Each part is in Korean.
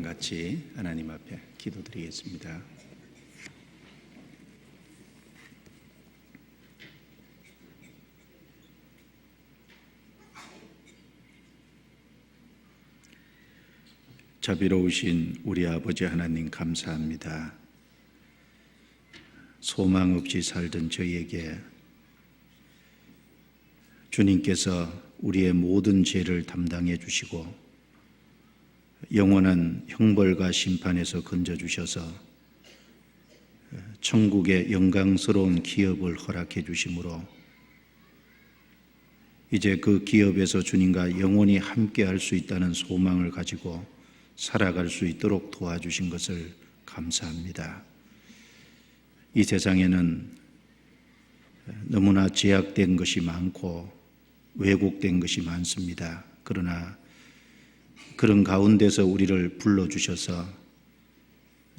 시간 같이 하나님 앞에 기도드리겠습니다. 자비로우신 우리 아버지 하나님 감사합니다. 소망 없이 살던 저희에게 주님께서 우리의 모든 죄를 담당해 주시고 영원한 형벌과 심판에서 건져주셔서 천국의 영광스러운 기업을 허락해 주심으로 이제 그 기업에서 주님과 영원히 함께 할 수 있다는 소망을 가지고 살아갈 수 있도록 도와주신 것을 감사합니다. 이 세상에는 너무나 제약된 것이 많고 왜곡된 것이 많습니다. 그러나 그런 가운데서 우리를 불러주셔서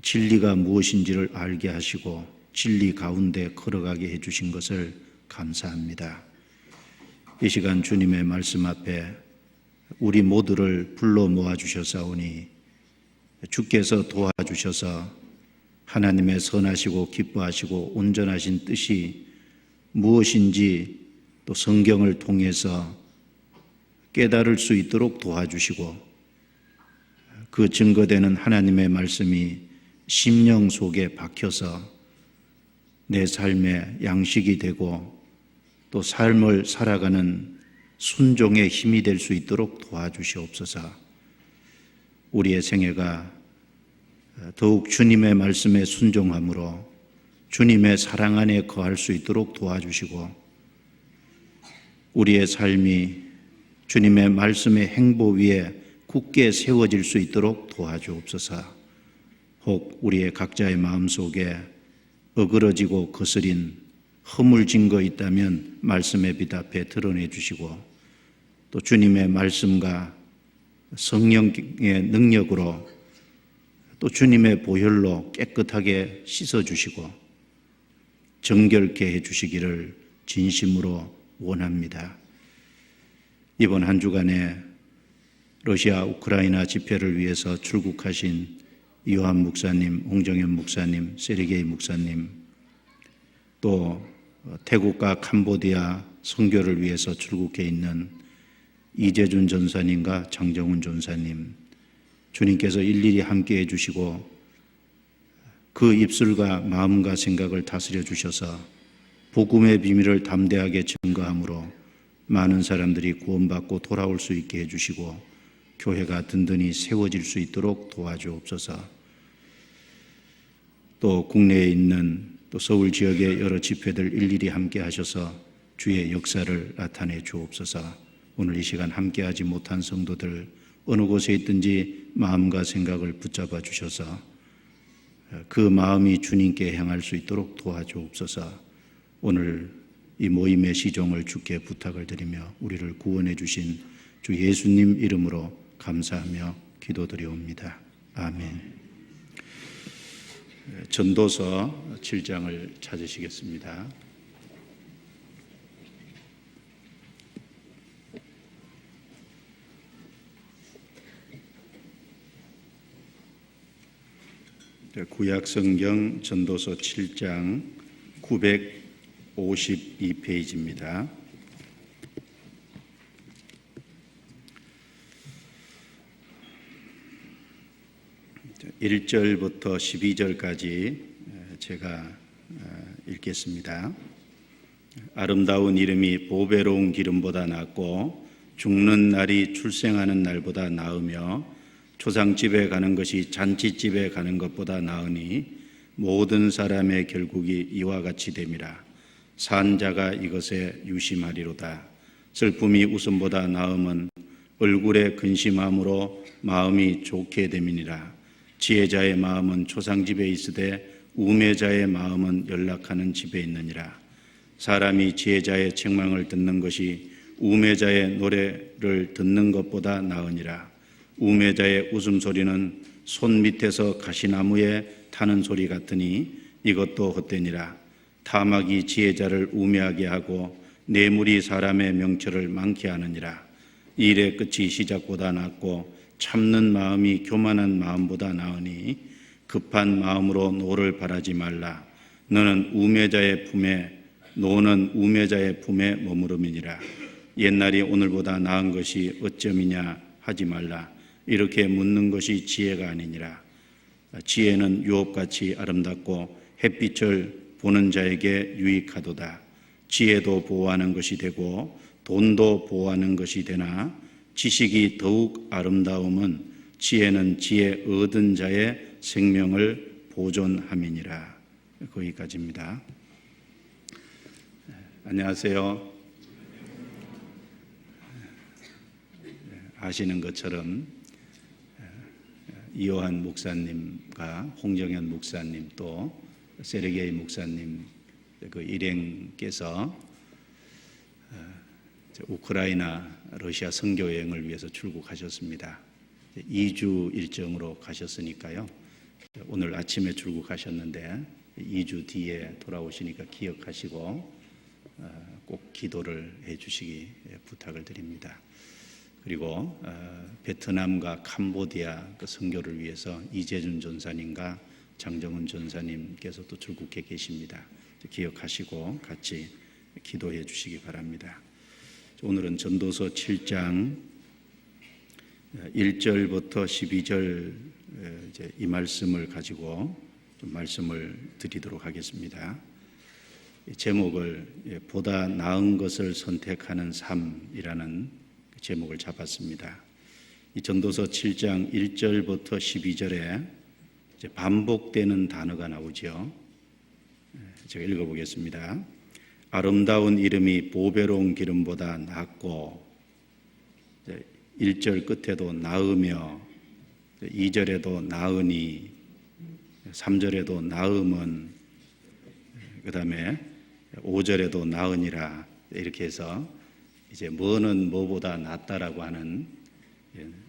진리가 무엇인지를 알게 하시고 진리 가운데 걸어가게 해주신 것을 감사합니다. 이 시간 주님의 말씀 앞에 우리 모두를 불러 모아주셔서오니 주께서 도와주셔서 하나님의 선하시고 기뻐하시고 온전하신 뜻이 무엇인지 또 성경을 통해서 깨달을 수 있도록 도와주시고 그 증거되는 하나님의 말씀이 심령 속에 박혀서 내 삶의 양식이 되고 또 삶을 살아가는 순종의 힘이 될 수 있도록 도와주시옵소서. 우리의 생애가 더욱 주님의 말씀에 순종함으로 주님의 사랑 안에 거할 수 있도록 도와주시고 우리의 삶이 주님의 말씀의 행보 위에 굳게 세워질 수 있도록 도와주옵소서. 혹 우리의 각자의 마음속에 어그러지고 거스린 허물진 거 있다면 말씀의 빛 앞에 드러내 주시고 또 주님의 말씀과 성령의 능력으로 또 주님의 보혈로 깨끗하게 씻어주시고 정결케 해주시기를 진심으로 원합니다. 이번 한 주간에 러시아 우크라이나 집회를 위해서 출국하신 이완 목사님, 홍정현 목사님, 세르게이 목사님, 또 태국과 캄보디아 선교를 위해서 출국해 있는 이재준 전사님과 장정훈 전사님, 주님께서 일일이 함께 해주시고 그 입술과 마음과 생각을 다스려 주셔서 복음의 비밀을 담대하게 증거함으로 많은 사람들이 구원받고 돌아올 수 있게 해주시고 교회가 든든히 세워질 수 있도록 도와주옵소서. 또 국내에 있는 또 서울 지역의 여러 집회들 일일이 함께 하셔서 주의 역사를 나타내 주옵소서. 오늘 이 시간 함께하지 못한 성도들 어느 곳에 있든지 마음과 생각을 붙잡아 주셔서 그 마음이 주님께 향할 수 있도록 도와주옵소서. 오늘 이 모임의 시종을 주께 부탁을 드리며 우리를 구원해 주신 주 예수님 이름으로 감사하며 기도드리옵니다. 아멘. 전도서 7장을 찾으시겠습니다. 구약성경 전도서 7장 952페이지입니다. 1절부터 12절까지 제가 읽겠습니다. 아름다운 이름이 보배로운 기름보다 낫고 죽는 날이 출생하는 날보다 나으며 초상집에 가는 것이 잔치집에 가는 것보다 나으니 모든 사람의 결국이 이와 같이 됨이라. 산 자가 이것에 유심하리로다. 슬픔이 웃음보다 나음은 얼굴에 근심함으로 마음이 좋게 됨이니라. 지혜자의 마음은 초상집에 있으되 우매자의 마음은 연락하는 집에 있느니라. 사람이 지혜자의 책망을 듣는 것이 우매자의 노래를 듣는 것보다 나으니라. 우매자의 웃음소리는 손 밑에서 가시나무에 타는 소리 같으니 이것도 헛되니라. 타막이 지혜자를 우매하게 하고 뇌물이 사람의 명철을 많게 하느니라. 일의 끝이 시작보다 낫고 참는 마음이 교만한 마음보다 나으니 급한 마음으로 노를 바라지 말라. 노는 우매자의 품에 머무름이니라. 옛날이 오늘보다 나은 것이 어쩌미냐 하지 말라. 이렇게 묻는 것이 지혜가 아니니라. 지혜는 유업같이 아름답고 햇빛을 보는 자에게 유익하도다. 지혜도 보호하는 것이 되고 돈도 보호하는 것이 되나 지식이 더욱 아름다움은 지혜는 지혜 얻은 자의 생명을 보존함이니라. 거기까지입니다. 안녕하세요. 아시는 것처럼 이호한 목사님과 홍정현 목사님 또 세르게이 목사님 그 일행께서 우크라이나 러시아 선교 여행을 위해서 출국하셨습니다. 2주 일정으로 가셨으니까요. 오늘 아침에 출국하셨는데 2주 뒤에 돌아오시니까 기억하시고 꼭 기도를 해 주시기 부탁을 드립니다. 그리고 베트남과 캄보디아 그 선교를 위해서 이재준 전사님과 장정은 전사님께서 또 출국해 계십니다. 기억하시고 같이 기도해 주시기 바랍니다. 오늘은 전도서 7장 1절부터 12절 이 말씀을 가지고 좀 말씀을 드리도록 하겠습니다. 제목을 보다 나은 것을 선택하는 삶이라는 제목을 잡았습니다. 이 전도서 7장 1절부터 12절에 반복되는 단어가 나오죠. 제가 읽어보겠습니다. 아름다운 이름이 보배로운 기름보다 낫고 1절 끝에도 나으며 2절에도 나으니 3절에도 나음은 그 다음에 5절에도 나으니라 이렇게 해서 이제 뭐는 뭐보다 낫다라고 하는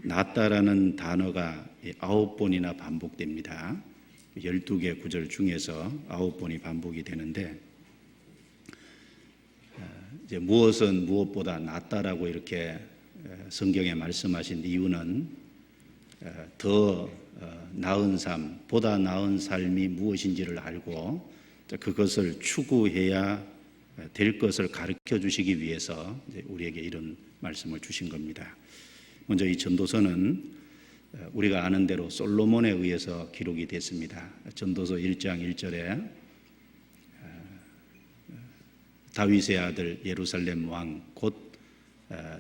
낫다라는 단어가 9번이나 반복됩니다. 12개 구절 중에서 9번이 반복이 되는데 이제 무엇은 무엇보다 낫다라고 이렇게 성경에 말씀하신 이유는 더 나은 삶, 보다 나은 삶이 무엇인지를 알고 그것을 추구해야 될 것을 가르쳐 주시기 위해서 우리에게 이런 말씀을 주신 겁니다. 먼저 이 전도서는 우리가 아는 대로 솔로몬에 의해서 기록이 됐습니다. 전도서 1장 1절에 다윗의 아들 예루살렘 왕 곧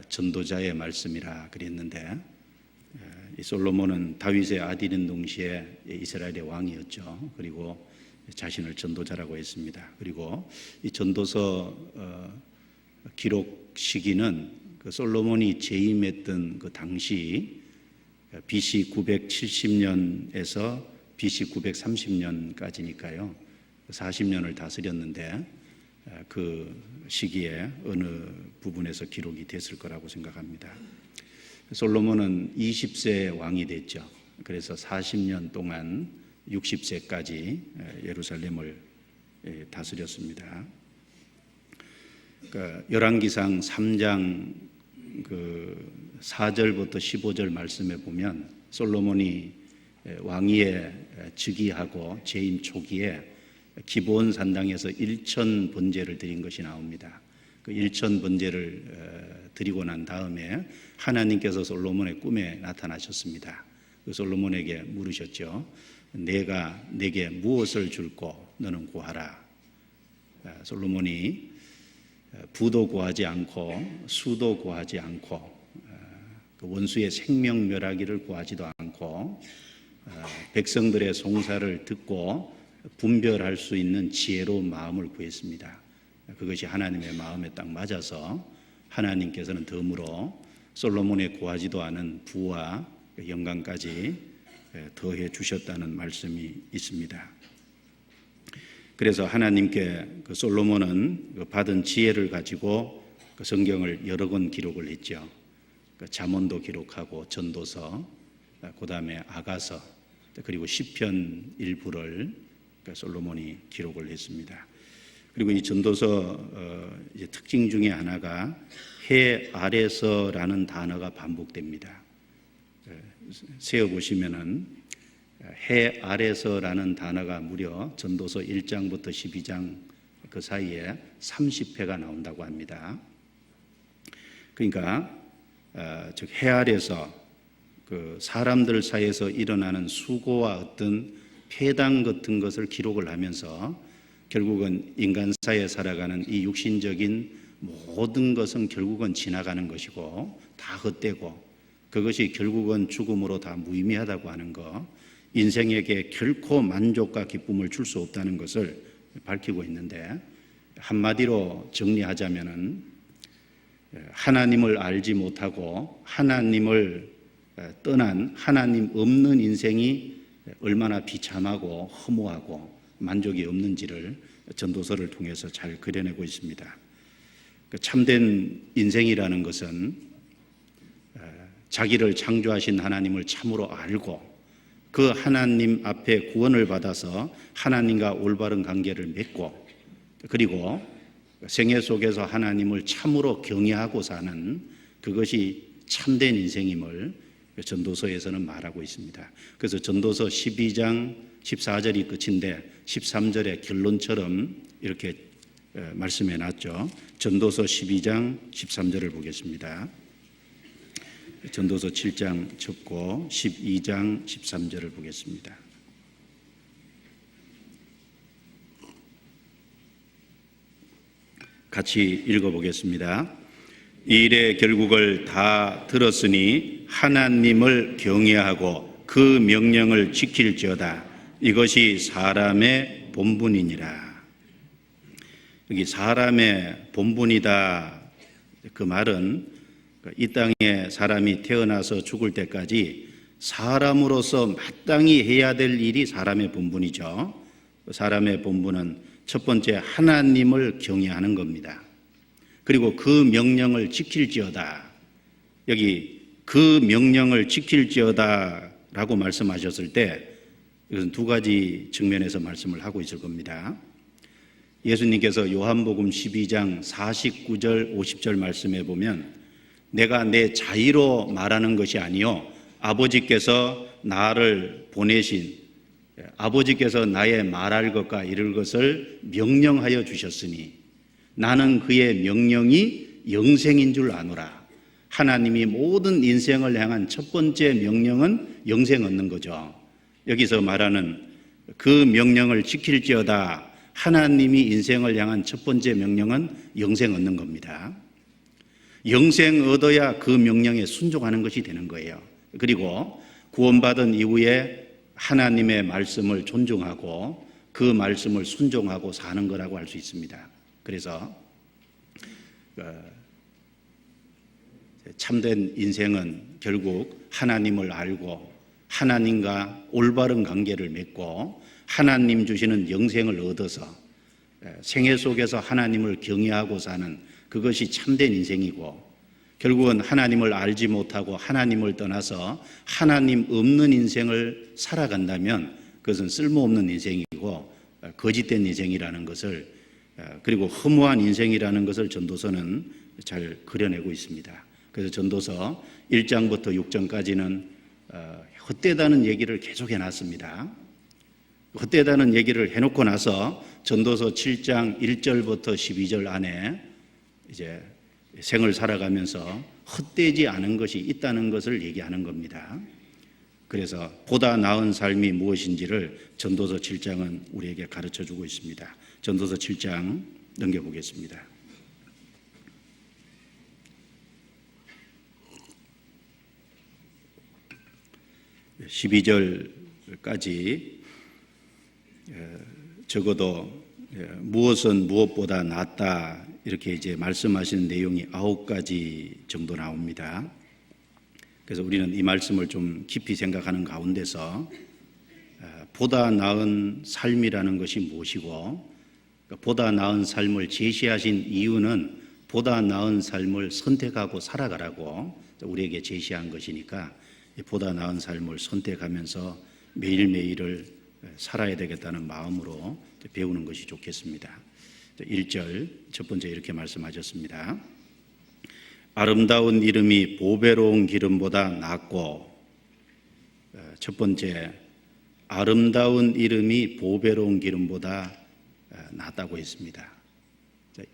전도자의 말씀이라 그랬는데 이 솔로몬은 다윗의 아들인 동시에 이스라엘의 왕이었죠. 그리고 자신을 전도자라고 했습니다. 그리고 이 전도서 기록 시기는 그 솔로몬이 재임했던 그 당시 BC 970년에서 BC 930년까지니까요. 40년을 다스렸는데 그 시기에 어느 부분에서 기록이 됐을 거라고 생각합니다. 솔로몬은 20세 왕이 됐죠. 그래서 40년 동안 60세까지 예루살렘을 다스렸습니다. 그러니까 열왕기상 3장 그 4절부터 15절 말씀에 보면 솔로몬이 왕위에 즉위하고 재임 초기에 기브온 산당에서 1천 번제를 드린 것이 나옵니다. 그 1천 번제를 드리고 난 다음에 하나님께서 솔로몬의 꿈에 나타나셨습니다. 그 솔로몬에게 물으셨죠. 내가 내게 무엇을 줄고 너는 구하라. 솔로몬이 부도 구하지 않고 수도 구하지 않고 그 원수의 생명 멸하기를 구하지도 않고 백성들의 송사를 듣고 분별할 수 있는 지혜로운 마음을 구했습니다. 그것이 하나님의 마음에 딱 맞아서 하나님께서는 덤으로 솔로몬의 구하지도 않은 부와 영광까지 더해 주셨다는 말씀이 있습니다. 그래서 하나님께 그 솔로몬은 받은 지혜를 가지고 그 성경을 여러 권 기록을 했죠. 그 잠언도 기록하고 전도서, 그 다음에 아가서, 그리고 시편 일부를 솔로몬이 기록을 했습니다. 그리고 이 전도서 특징 중에 하나가 해 아래서라는 단어가 반복됩니다. 세어보시면은 해 아래서라는 단어가 무려 전도서 1장부터 12장 그 사이에 30회가 나온다고 합니다. 그러니까 즉 해 아래서 그 사람들 사이에서 일어나는 수고와 어떤 폐당 같은 것을 기록을 하면서 결국은 인간 사회에 살아가는 이 육신적인 모든 것은 결국은 지나가는 것이고 다 헛되고 그것이 결국은 죽음으로 다 무의미하다고 하는 것, 인생에게 결코 만족과 기쁨을 줄 수 없다는 것을 밝히고 있는데, 한마디로 정리하자면은 하나님을 알지 못하고 하나님을 떠난 하나님 없는 인생이 얼마나 비참하고 허무하고 만족이 없는지를 전도서를 통해서 잘 그려내고 있습니다. 참된 인생이라는 것은 자기를 창조하신 하나님을 참으로 알고 그 하나님 앞에 구원을 받아서 하나님과 올바른 관계를 맺고 그리고 생애 속에서 하나님을 참으로 경외하고 사는 그것이 참된 인생임을 전도서에서는 말하고 있습니다. 그래서 전도서 12장 14절이 끝인데 13절의 결론처럼 이렇게 말씀해 놨죠. 전도서 12장 13절을 보겠습니다. 전도서 7장 접고 12장 13절을 보겠습니다. 같이 읽어보겠습니다. 이 일의 결국을 다 들었으니 하나님을 경외하고 그 명령을 지킬지어다. 이것이 사람의 본분이니라. 여기 사람의 본분이다. 그 말은 이 땅에 사람이 태어나서 죽을 때까지 사람으로서 마땅히 해야 될 일이 사람의 본분이죠. 사람의 본분은 첫 번째 하나님을 경외하는 겁니다. 그리고 그 명령을 지킬지어다. 여기 그 명령을 지킬지어다 라고 말씀하셨을 때 이것은 두 가지 측면에서 말씀을 하고 있을 겁니다. 예수님께서 요한복음 12장 49절 50절 말씀에 보면 내가 내 자의로 말하는 것이 아니요 아버지께서 나를 보내신 아버지께서 나의 말할 것과 이룰 것을 명령하여 주셨으니 나는 그의 명령이 영생인 줄 아노라. 하나님이 모든 인생을 향한 첫 번째 명령은 영생 얻는 거죠. 여기서 말하는 그 명령을 지킬지어다. 하나님이 인생을 향한 첫 번째 명령은 영생 얻는 겁니다. 영생 얻어야 그 명령에 순종하는 것이 되는 거예요. 그리고 구원받은 이후에 하나님의 말씀을 존중하고 그 말씀을 순종하고 사는 거라고 할 수 있습니다. 그래서 참된 인생은 결국 하나님을 알고 하나님과 올바른 관계를 맺고 하나님 주시는 영생을 얻어서 생애 속에서 하나님을 경외하고 사는 그것이 참된 인생이고 결국은 하나님을 알지 못하고 하나님을 떠나서 하나님 없는 인생을 살아간다면 그것은 쓸모없는 인생이고 거짓된 인생이라는 것을 그리고 허무한 인생이라는 것을 전도서는 잘 그려내고 있습니다. 그래서 전도서 1장부터 6장까지는 헛되다는 얘기를 계속 해놨습니다. 헛되다는 얘기를 해놓고 나서 전도서 7장 1절부터 12절 안에 이제 생을 살아가면서 헛되지 않은 것이 있다는 것을 얘기하는 겁니다. 그래서 보다 나은 삶이 무엇인지를 전도서 7장은 우리에게 가르쳐주고 있습니다. 전도서 7장 넘겨보겠습니다. 12절까지 적어도 무엇은 무엇보다 낫다 이렇게 이제 말씀하시는 내용이 9가지 정도 나옵니다. 그래서 우리는 이 말씀을 좀 깊이 생각하는 가운데서 보다 나은 삶이라는 것이 무엇이고 보다 나은 삶을 제시하신 이유는 보다 나은 삶을 선택하고 살아가라고 우리에게 제시한 것이니까 보다 나은 삶을 선택하면서 매일매일을 살아야 되겠다는 마음으로 배우는 것이 좋겠습니다. 1절 첫 번째 이렇게 말씀하셨습니다. 아름다운 이름이 보배로운 기름보다 낫고 첫 번째, 아름다운 이름이 보배로운 기름보다 낫다고 했습니다.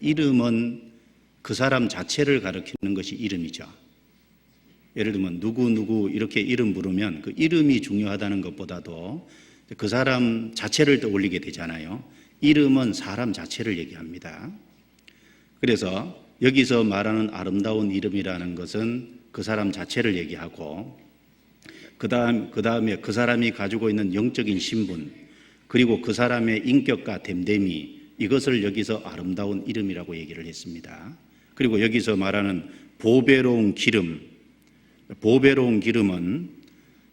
이름은 그 사람 자체를 가리키는 것이 이름이죠. 예를 들면 누구 이렇게 이름 부르면 그 이름이 중요하다는 것보다도 그 사람 자체를 떠올리게 되잖아요. 이름은 사람 자체를 얘기합니다. 그래서 여기서 말하는 아름다운 이름이라는 것은 그 사람 자체를 얘기하고 그 다음에 그 사람이 가지고 있는 영적인 신분, 그리고 그 사람의 인격과 됨됨이, 이것을 여기서 아름다운 이름이라고 얘기를 했습니다. 그리고 여기서 말하는 보배로운 기름, 보배로운 기름은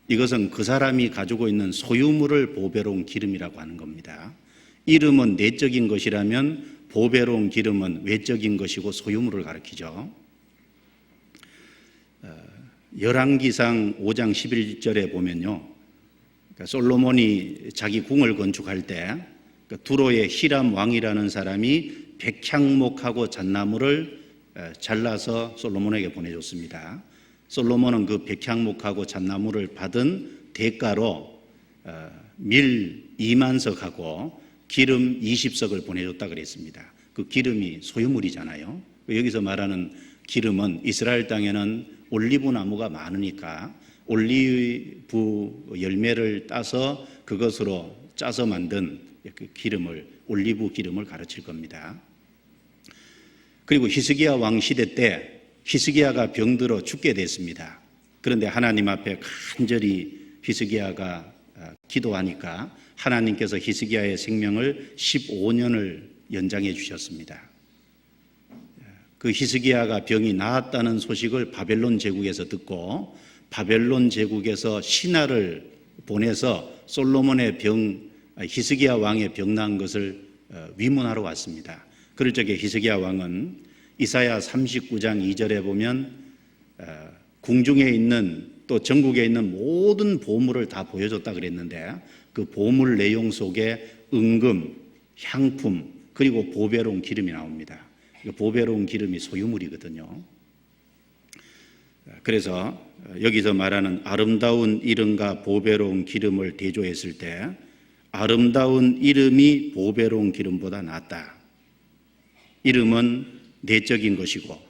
이것은 그 사람이 가지고 있는 소유물을 보배로운 기름이라고 하는 겁니다. 이름은 내적인 것이라면 보배로운 기름은 외적인 것이고 소유물을 가리키죠. 열왕기상 5장 11절에 보면요, 솔로몬이 자기 궁을 건축할 때 두로의 히람 왕이라는 사람이 백향목하고 잣나무를 잘라서 솔로몬에게 보내줬습니다. 솔로몬은 그 백향목하고 잣나무를 받은 대가로 밀 2만석하고 기름 20석을 보내줬다 그랬습니다. 그 기름이 소유물이잖아요. 여기서 말하는 기름은 이스라엘 땅에는 올리브 나무가 많으니까 올리브 열매를 따서 그것으로 짜서 만든 그 기름을, 올리브 기름을 가르칠 겁니다. 그리고 히스기야 왕 시대 때 히스기야가 병들어 죽게 됐습니다. 그런데 하나님 앞에 간절히 히스기야가 기도하니까 하나님께서 히스기야의 생명을 15년을 연장해 주셨습니다. 그 히스기야가 병이 나았다는 소식을 바벨론 제국에서 듣고 바벨론 제국에서 신하를 보내서 솔로몬의 히스기야 왕의 병 나은 것을 위문하러 왔습니다. 그럴 적에 히스기야 왕은 이사야 39장 2절에 보면 궁중에 있는 또 전국에 있는 모든 보물을 다 보여줬다 그랬는데 그 보물 내용 속에 은금, 향품, 그리고 보배로운 기름이 나옵니다. 보배로운 기름이 소유물이거든요. 그래서 여기서 말하는 아름다운 이름과 보배로운 기름을 대조했을 때 아름다운 이름이 보배로운 기름보다 낫다. 이름은 내적인 것이고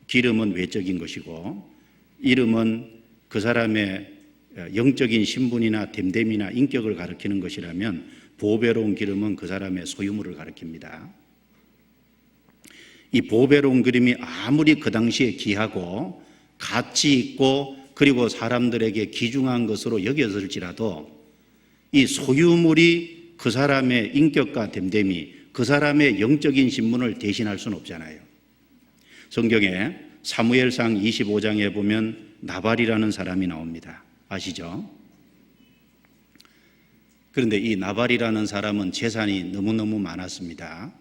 기름은 외적인 것이고, 이름은 그 사람의 영적인 신분이나 됨됨이나 인격을 가리키는 것이라면 보배로운 기름은 그 사람의 소유물을 가리킵니다. 이 보배로운 기름이 아무리 그 당시에 귀하고 가치 있고 그리고 사람들에게 귀중한 것으로 여겨질지라도 이 소유물이 그 사람의 인격과 됨됨이, 그 사람의 영적인 신분을 대신할 수는 없잖아요. 성경에 사무엘상 25장에 보면 나발이라는 사람이 나옵니다. 아시죠? 그런데 이 나발이라는 사람은 재산이 너무너무 많았습니다.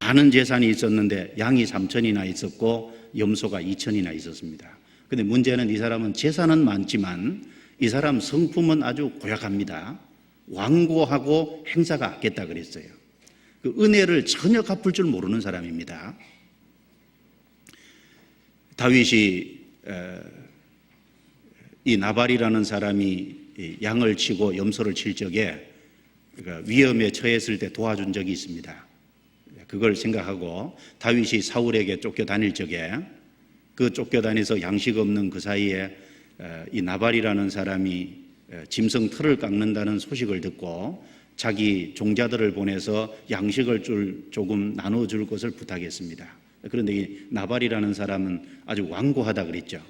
많은 재산이 있었는데 양이 3천이나 있었고 염소가 2천이나 있었습니다. 그런데 문제는 이 사람은 재산은 많지만 이 사람 성품은 아주 고약합니다. 완고하고 행사가 악했다 그랬어요. 그 은혜를 전혀 갚을 줄 모르는 사람입니다. 다윗이 이 나발이라는 사람이 양을 치고 염소를 칠 적에 위험에 처했을 때 도와준 적이 있습니다. 그걸 생각하고 다윗이 사울에게 쫓겨다닐 적에 그 쫓겨다니서 양식 없는 그 사이에 이 나발이라는 사람이 짐승 털을 깎는다는 소식을 듣고 자기 종자들을 보내서 양식을 조금 나눠줄 것을 부탁했습니다. 그런데 이 나발이라는 사람은 아주 완고하다 그랬죠.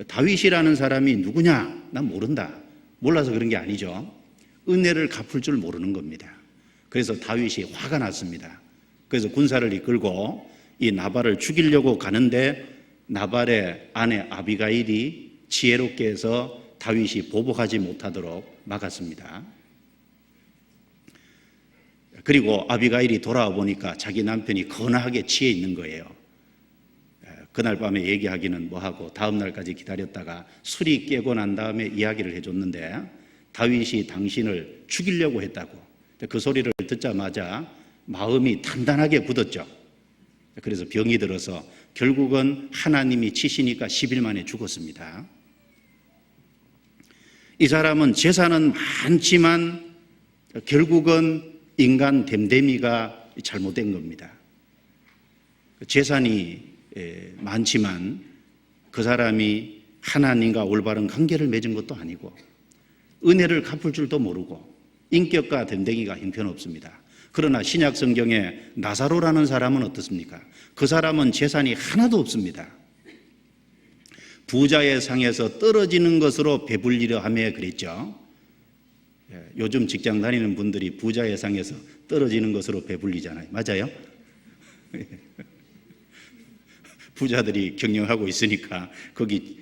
다윗이라는 사람이 누구냐? 난 모른다. 몰라서 그런 게 아니죠. 은혜를 갚을 줄 모르는 겁니다. 그래서 다윗이 화가 났습니다. 그래서 군사를 이끌고 이 나발을 죽이려고 가는데 나발의 아내 아비가일이 지혜롭게 해서 다윗이 보복하지 못하도록 막았습니다. 그리고 아비가일이 돌아와 보니까 자기 남편이 거나하게 취해 있는 거예요. 그날 밤에 얘기하기는 뭐하고 다음 날까지 기다렸다가 술이 깨고 난 다음에 이야기를 해줬는데 다윗이 당신을 죽이려고 했다고. 그 소리를 듣자마자 마음이 단단하게 굳었죠. 그래서 병이 들어서 결국은 하나님이 치시니까 10일 만에 죽었습니다. 이 사람은 재산은 많지만 결국은 인간 됨됨이가 잘못된 겁니다. 재산이 많지만 그 사람이 하나님과 올바른 관계를 맺은 것도 아니고 은혜를 갚을 줄도 모르고 인격과 됨됨이가 형편없습니다. 그러나 신약 성경에 나사로라는 사람은 어떻습니까? 그 사람은 재산이 하나도 없습니다. 부자의 상에서 떨어지는 것으로 배불리려 하며 그랬죠. 요즘 직장 다니는 분들이 부자의 상에서 떨어지는 것으로 배불리잖아요. 맞아요? 부자들이 경영하고 있으니까 거기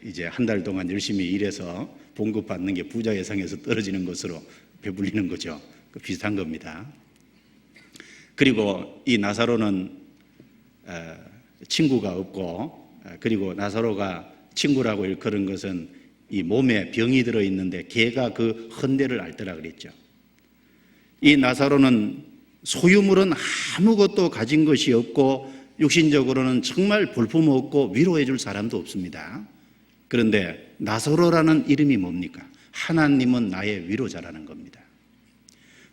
이제 한 달 동안 열심히 일해서 봉급 받는 게 부자의 상에서 떨어지는 것으로 배불리는 거죠. 비슷한 겁니다. 그리고 이 나사로는 친구가 없고, 그리고 나사로가 친구라고 일컬은 것은 이 몸에 병이 들어있는데 개가 그 헌대를 앓더라 그랬죠. 이 나사로는 소유물은 아무것도 가진 것이 없고 육신적으로는 정말 볼품없고 위로해 줄 사람도 없습니다. 그런데 나사로라는 이름이 뭡니까? 하나님은 나의 위로자라는 겁니다.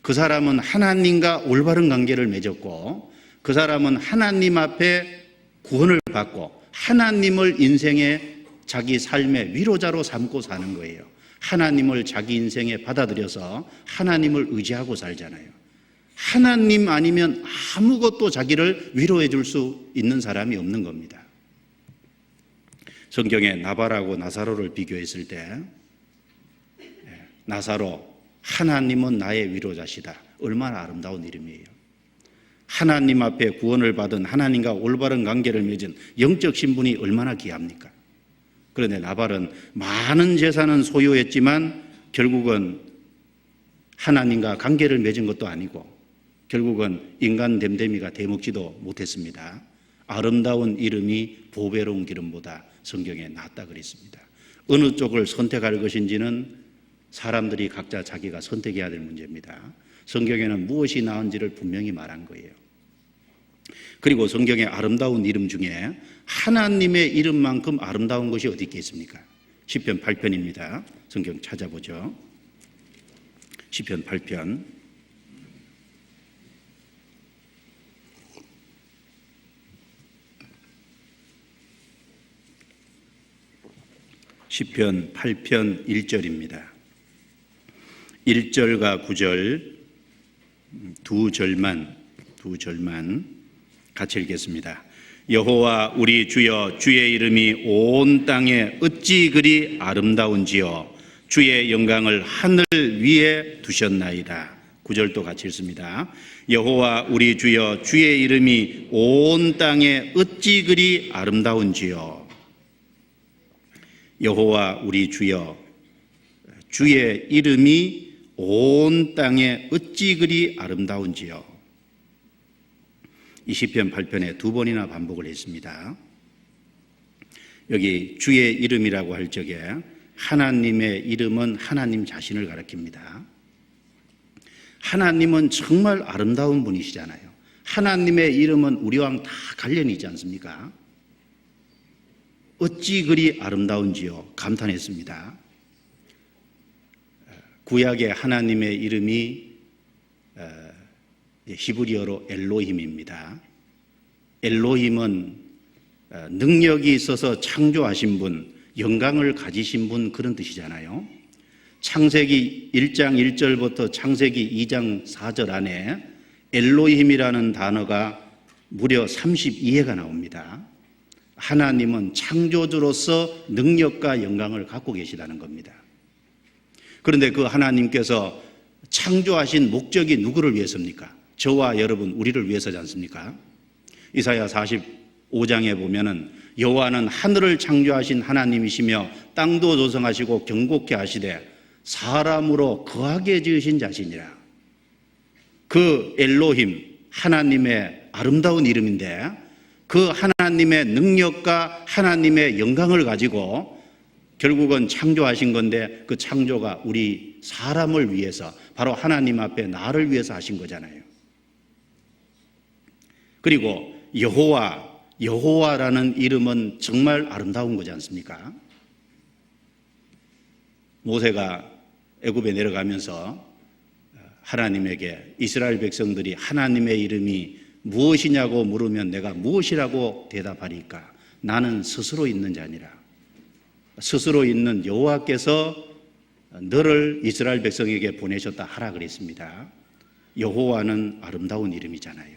그 사람은 하나님과 올바른 관계를 맺었고 그 사람은 하나님 앞에 구원을 받고 하나님을 인생의 자기 삶의 위로자로 삼고 사는 거예요. 하나님을 자기 인생에 받아들여서 하나님을 의지하고 살잖아요. 하나님 아니면 아무것도 자기를 위로해 줄 수 있는 사람이 없는 겁니다. 성경에 나발하고 나사로를 비교했을 때 나사로, 하나님은 나의 위로자시다. 얼마나 아름다운 이름이에요. 하나님 앞에 구원을 받은 하나님과 올바른 관계를 맺은 영적 신분이 얼마나 귀합니까? 그런데 나발은 많은 재산은 소유했지만 결국은 하나님과 관계를 맺은 것도 아니고 결국은 인간 됨됨이가 되먹지도 못했습니다. 아름다운 이름이 보배로운 기름보다 성경에 낫다 그랬습니다. 어느 쪽을 선택할 것인지는 사람들이 각자 자기가 선택해야 될 문제입니다. 성경에는 무엇이 나은지를 분명히 말한 거예요. 그리고 성경의 아름다운 이름 중에 하나님의 이름만큼 아름다운 것이 어디 있겠습니까? 시편 8편입니다. 성경 찾아보죠. 시편 8편. 시편 8편 1절입니다. 1절과 9절 두 절만 같이 읽겠습니다. 여호와 우리 주여, 주의 이름이 온 땅에 어찌 그리 아름다운지요, 주의 영광을 하늘 위에 두셨나이다. 9절도 같이 읽습니다. 여호와 우리 주여, 주의 이름이 온 땅에 어찌 그리 아름다운지요. 여호와 우리 주여, 주의 이름이 온 땅에 어찌 그리 아름다운지요. 이 시편 8편에 두 번이나 반복을 했습니다. 여기 주의 이름이라고 할 적에 하나님의 이름은 하나님 자신을 가리킵니다. 하나님은 정말 아름다운 분이시잖아요. 하나님의 이름은 우리와 다 관련이 있지 않습니까? 어찌 그리 아름다운지요 감탄했습니다. 구약의 하나님의 이름이 히브리어로 엘로힘입니다. 엘로힘은 능력이 있어서 창조하신 분, 영광을 가지신 분, 그런 뜻이잖아요. 창세기 1장 1절부터 창세기 2장 4절 안에 엘로힘이라는 단어가 무려 32회가 나옵니다. 하나님은 창조주로서 능력과 영광을 갖고 계시다는 겁니다. 그런데 그 하나님께서 창조하신 목적이 누구를 위해서입니까? 저와 여러분, 우리를 위해서지 않습니까? 이사야 45장에 보면은 여호와는 하늘을 창조하신 하나님이시며 땅도 조성하시고 경곡케 하시되 사람으로 거하게 지으신 자신이라. 그 엘로힘, 하나님의 아름다운 이름인데 그 하나님의 능력과 하나님의 영광을 가지고 결국은 창조하신 건데 그 창조가 우리 사람을 위해서, 바로 하나님 앞에 나를 위해서 하신 거잖아요. 그리고 여호와라는 이름은 정말 아름다운 거지 않습니까? 모세가 애굽에 내려가면서 하나님에게 이스라엘 백성들이 하나님의 이름이 무엇이냐고 물으면 내가 무엇이라고 대답하리까? 나는 스스로 있는 자니라. 스스로 있는 여호와께서 너를 이스라엘 백성에게 보내셨다 하라 그랬습니다. 여호와는 아름다운 이름이잖아요.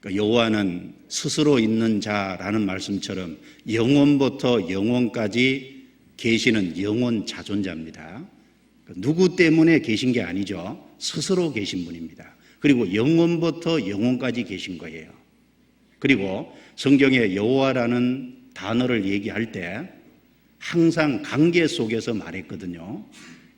여호와는 스스로 있는 자라는 말씀처럼 영원부터 영원까지 계시는 영원 자존자입니다. 누구 때문에 계신 게 아니죠. 스스로 계신 분입니다. 그리고 영원부터 영원까지 계신 거예요. 그리고 성경에 여호와라는 단어를 얘기할 때 항상 관계 속에서 말했거든요.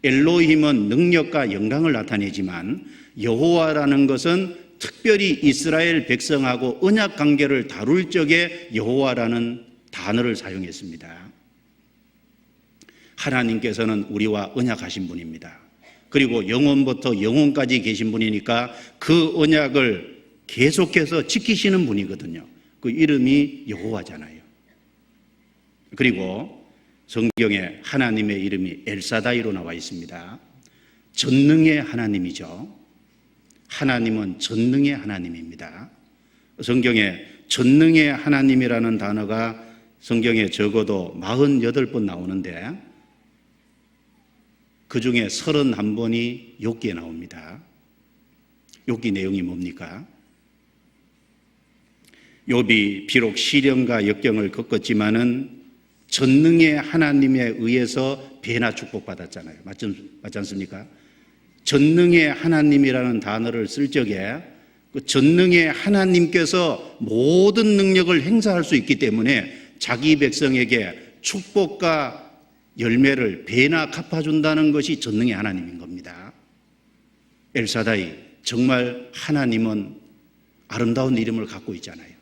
엘로힘은 능력과 영광을 나타내지만 여호와라는 것은 특별히 이스라엘 백성하고 언약 관계를 다룰 적에 여호와라는 단어를 사용했습니다. 하나님께서는 우리와 언약하신 분입니다. 그리고 영원부터 영원까지 계신 분이니까 그 언약을 계속해서 지키시는 분이거든요. 그 이름이 여호와잖아요. 그리고 성경에 하나님의 이름이 엘사다이로 나와 있습니다. 전능의 하나님이죠. 하나님은 전능의 하나님입니다. 성경에 전능의 하나님이라는 단어가 성경에 적어도 48번 나오는데 그 중에 31번이 욥기에 나옵니다. 욥기 내용이 뭡니까? 욥이 비록 시련과 역경을 겪었지만은 전능의 하나님에 의해서 배나 축복받았잖아요. 맞지 않습니까? 전능의 하나님이라는 단어를 쓸 적에 그 전능의 하나님께서 모든 능력을 행사할 수 있기 때문에 자기 백성에게 축복과 열매를 배나 갚아준다는 것이 전능의 하나님인 겁니다. 엘사다이, 정말 하나님은 아름다운 이름을 갖고 있잖아요.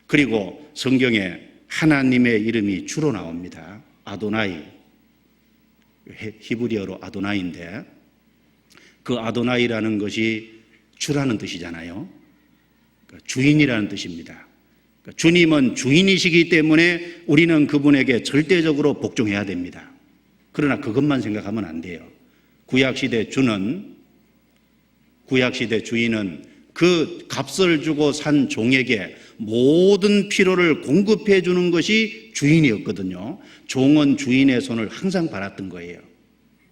그리고 성경에 하나님의 이름이 주로 나옵니다. 아도나이, 히브리어로 아도나이인데 그 아도나이라는 것이 주라는 뜻이잖아요. 주인이라는 뜻입니다. 주님은 주인이시기 때문에 우리는 그분에게 절대적으로 복종해야 됩니다. 그러나 그것만 생각하면 안 돼요. 구약시대 주인은 그 값을 주고 산 종에게 모든 필요를 공급해 주는 것이 주인이었거든요. 종은 주인의 손을 항상 바랐던 거예요.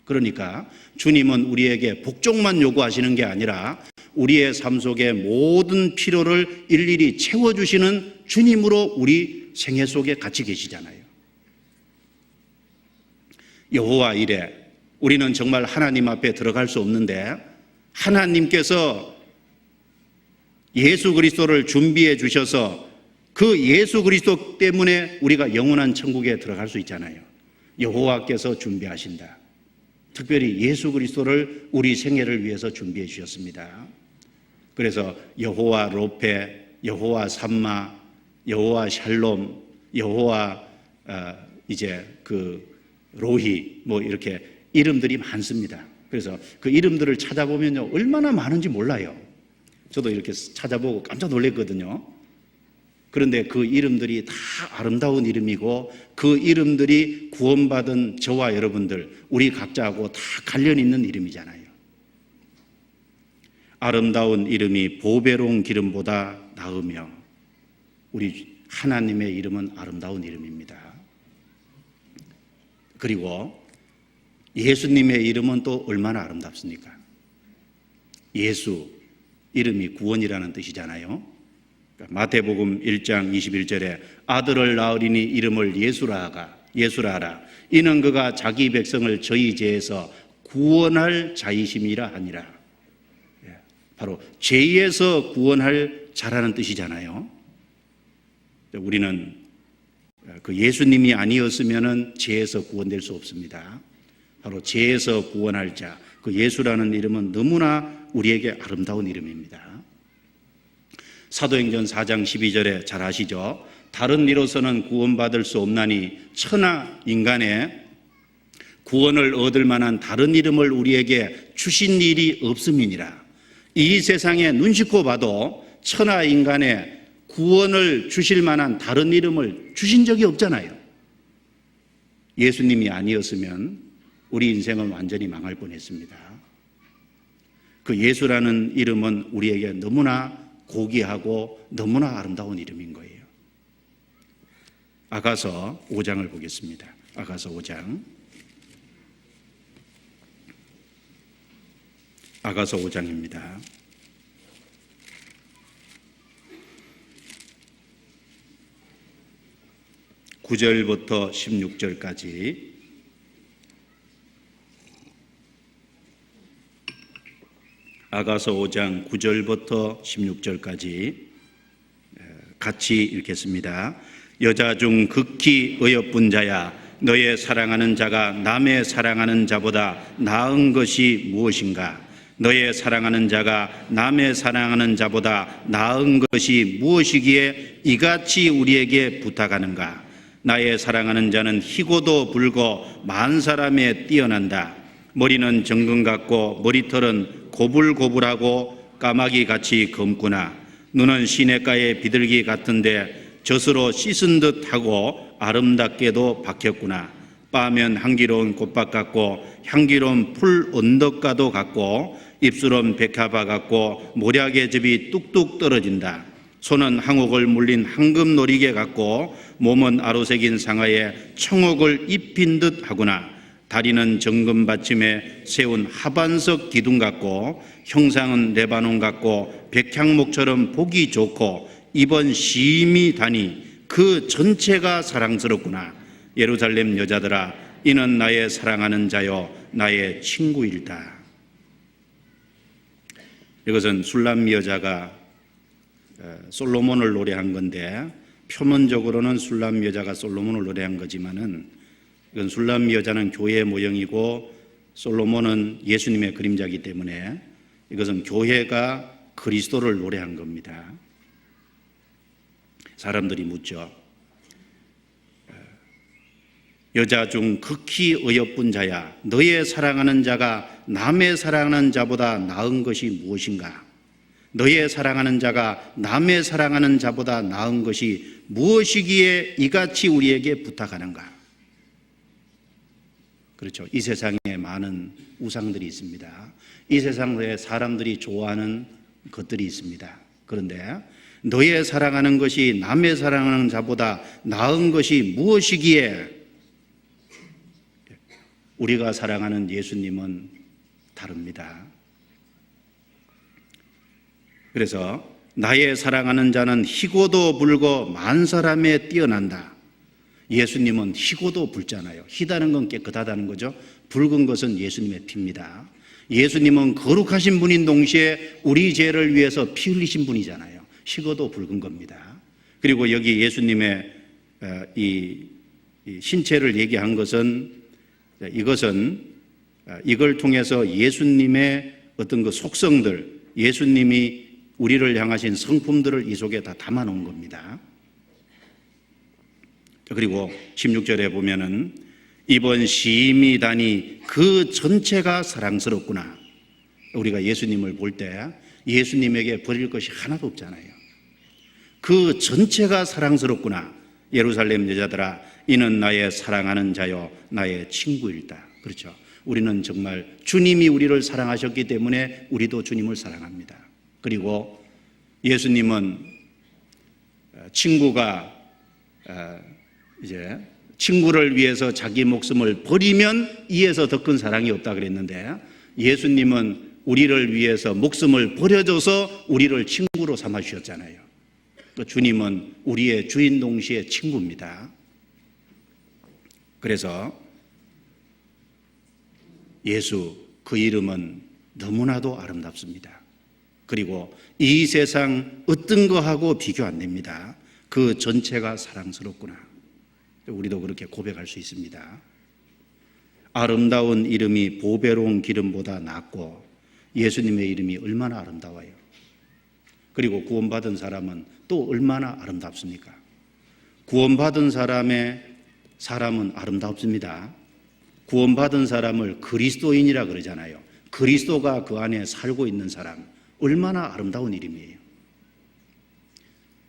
그러니까 주님은 우리에게 복종만 요구하시는 게 아니라 우리의 삶 속에 모든 필요를 일일이 채워주시는 주님으로 우리 생애 속에 같이 계시잖아요. 여호와 이래 우리는 정말 하나님 앞에 들어갈 수 없는데 하나님께서 예수 그리스도를 준비해 주셔서 그 예수 그리스도 때문에 우리가 영원한 천국에 들어갈 수 있잖아요. 여호와께서 준비하신다. 특별히 예수 그리스도를 우리 생애를 위해서 준비해 주셨습니다. 그래서 여호와 로페, 여호와 삼마, 여호와 샬롬, 여호와 이제 그 로히 뭐 이렇게 이름들이 많습니다. 그래서 그 이름들을 찾아보면요 얼마나 많은지 몰라요. 저도 이렇게 찾아보고 깜짝 놀랐거든요. 그런데 그 이름들이 다 아름다운 이름이고 그 이름들이 구원받은 저와 여러분들 우리 각자하고 다 관련 있는 이름이잖아요. 아름다운 이름이 보배로운 기름보다 나으며 우리 하나님의 이름은 아름다운 이름입니다. 그리고 예수님의 이름은 또 얼마나 아름답습니까? 예수 이름이 구원이라는 뜻이잖아요. 마태복음 1장 21절에 아들을 낳으리니 이름을 예수라 하라. 이는 그가 자기 백성을 저희 죄에서 구원할 자이심이라 하니라. 바로 죄에서 구원할 자라는 뜻이잖아요. 우리는 그 예수님이 아니었으면 죄에서 구원될 수 없습니다. 바로 죄에서 구원할 자, 그 예수라는 이름은 너무나 우리에게 아름다운 이름입니다. 사도행전 4장 12절에 잘 아시죠? 다른 이로서는 구원받을 수 없나니 천하 인간의 구원을 얻을 만한 다른 이름을 우리에게 주신 일이 없음이니라. 이 세상에 눈 씻고 봐도 천하 인간의 구원을 주실 만한 다른 이름을 주신 적이 없잖아요. 예수님이 아니었으면 우리 인생은 완전히 망할 뻔했습니다. 그 예수라는 이름은 우리에게 너무나 고귀하고 너무나 아름다운 이름인 거예요. 아가서 5장을 보겠습니다. 아가서 5장. 아가서 5장입니다. 9절부터 16절까지 아가서 5장 9절부터 16절까지 같이 읽겠습니다. 여자 중 극히 어여쁜 자야, 너의 사랑하는 자가 남의 사랑하는 자보다 나은 것이 무엇인가? 너의 사랑하는 자가 남의 사랑하는 자보다 나은 것이 무엇이기에 이같이 우리에게 부탁하는가? 나의 사랑하는 자는 희고도 붉고 만 사람에 뛰어난다. 머리는 정금 같고 머리털은 고불고불하고 까마귀같이 검구나. 눈은 시냇가의 비둘기 같은데 젖으로 씻은 듯하고 아름답게도 박혔구나. 빠면 향기로운 꽃밭 같고 향기로운 풀 언덕가도 같고 입술은 백합화 같고 모략의 즙이 뚝뚝 떨어진다. 손은 항옥을 물린 황금 놀이개 같고 몸은 아로새긴 상아에 청옥을 입힌 듯 하구나. 다리는 정금 받침에 세운 하반석 기둥 같고 형상은 레바논 같고 백향목처럼 보기 좋고 입은 심이 다니 그 전체가 사랑스럽구나. 예루살렘 여자들아, 이는 나의 사랑하는 자요 나의 친구일다. 이것은 술람 여자가 솔로몬을 노래한 건데, 표면적으로는 술람 여자가 솔로몬을 노래한 거지만은 이건 술람 여자는 교회 모형이고 솔로몬은 예수님의 그림자이기 때문에 이것은 교회가 그리스도를 노래한 겁니다. 사람들이 묻죠. 여자 중 극히 어여쁜 자야, 너의 사랑하는 자가 남의 사랑하는 자보다 나은 것이 무엇인가? 너의 사랑하는 자가 남의 사랑하는 자보다 나은 것이 무엇이기에 이같이 우리에게 부탁하는가? 그렇죠. 이 세상에 많은 우상들이 있습니다. 이 세상에 사람들이 좋아하는 것들이 있습니다. 그런데 너의 사랑하는 것이 남의 사랑하는 자보다 나은 것이 무엇이기에? 우리가 사랑하는 예수님은 다릅니다. 그래서 나의 사랑하는 자는 희고도 불고 만 사람에 뛰어난다. 예수님은 희고도 붉잖아요. 희다는 건 깨끗하다는 거죠. 붉은 것은 예수님의 피입니다. 예수님은 거룩하신 분인 동시에 우리 죄를 위해서 피 흘리신 분이잖아요. 희고도 붉은 겁니다. 그리고 여기 예수님의 이 신체를 얘기한 것은 이걸 통해서 예수님의 어떤 그 속성들, 예수님이 우리를 향하신 성품들을 이 속에 다 담아 놓은 겁니다. 그리고 16절에 보면은 입은 심이 다니 그 전체가 사랑스럽구나. 우리가 예수님을 볼 때 예수님에게 버릴 것이 하나도 없잖아요. 그 전체가 사랑스럽구나. 예루살렘 여자들아, 이는 나의 사랑하는 자요 나의 친구일다. 그렇죠. 우리는 정말 주님이 우리를 사랑하셨기 때문에 우리도 주님을 사랑합니다. 그리고 예수님은 친구가 이제 친구를 위해서 자기 목숨을 버리면 이에서 더 큰 사랑이 없다 그랬는데, 예수님은 우리를 위해서 목숨을 버려줘서 우리를 친구로 삼아 주셨잖아요. 또 주님은 우리의 주인 동시에 친구입니다. 그래서 예수, 그 이름은 너무나도 아름답습니다. 그리고 이 세상 어떤 거하고 비교 안 됩니다. 그 전체가 사랑스럽구나. 우리도 그렇게 고백할 수 있습니다. 아름다운 이름이 보배로운 기름보다 낫고 예수님의 이름이 얼마나 아름다워요. 그리고 구원받은 사람은 또 얼마나 아름답습니까? 구원받은 사람은 아름답습니다. 구원받은 사람을 그리스도인이라 그러잖아요. 그리스도가 그 안에 살고 있는 사람, 얼마나 아름다운 이름이에요.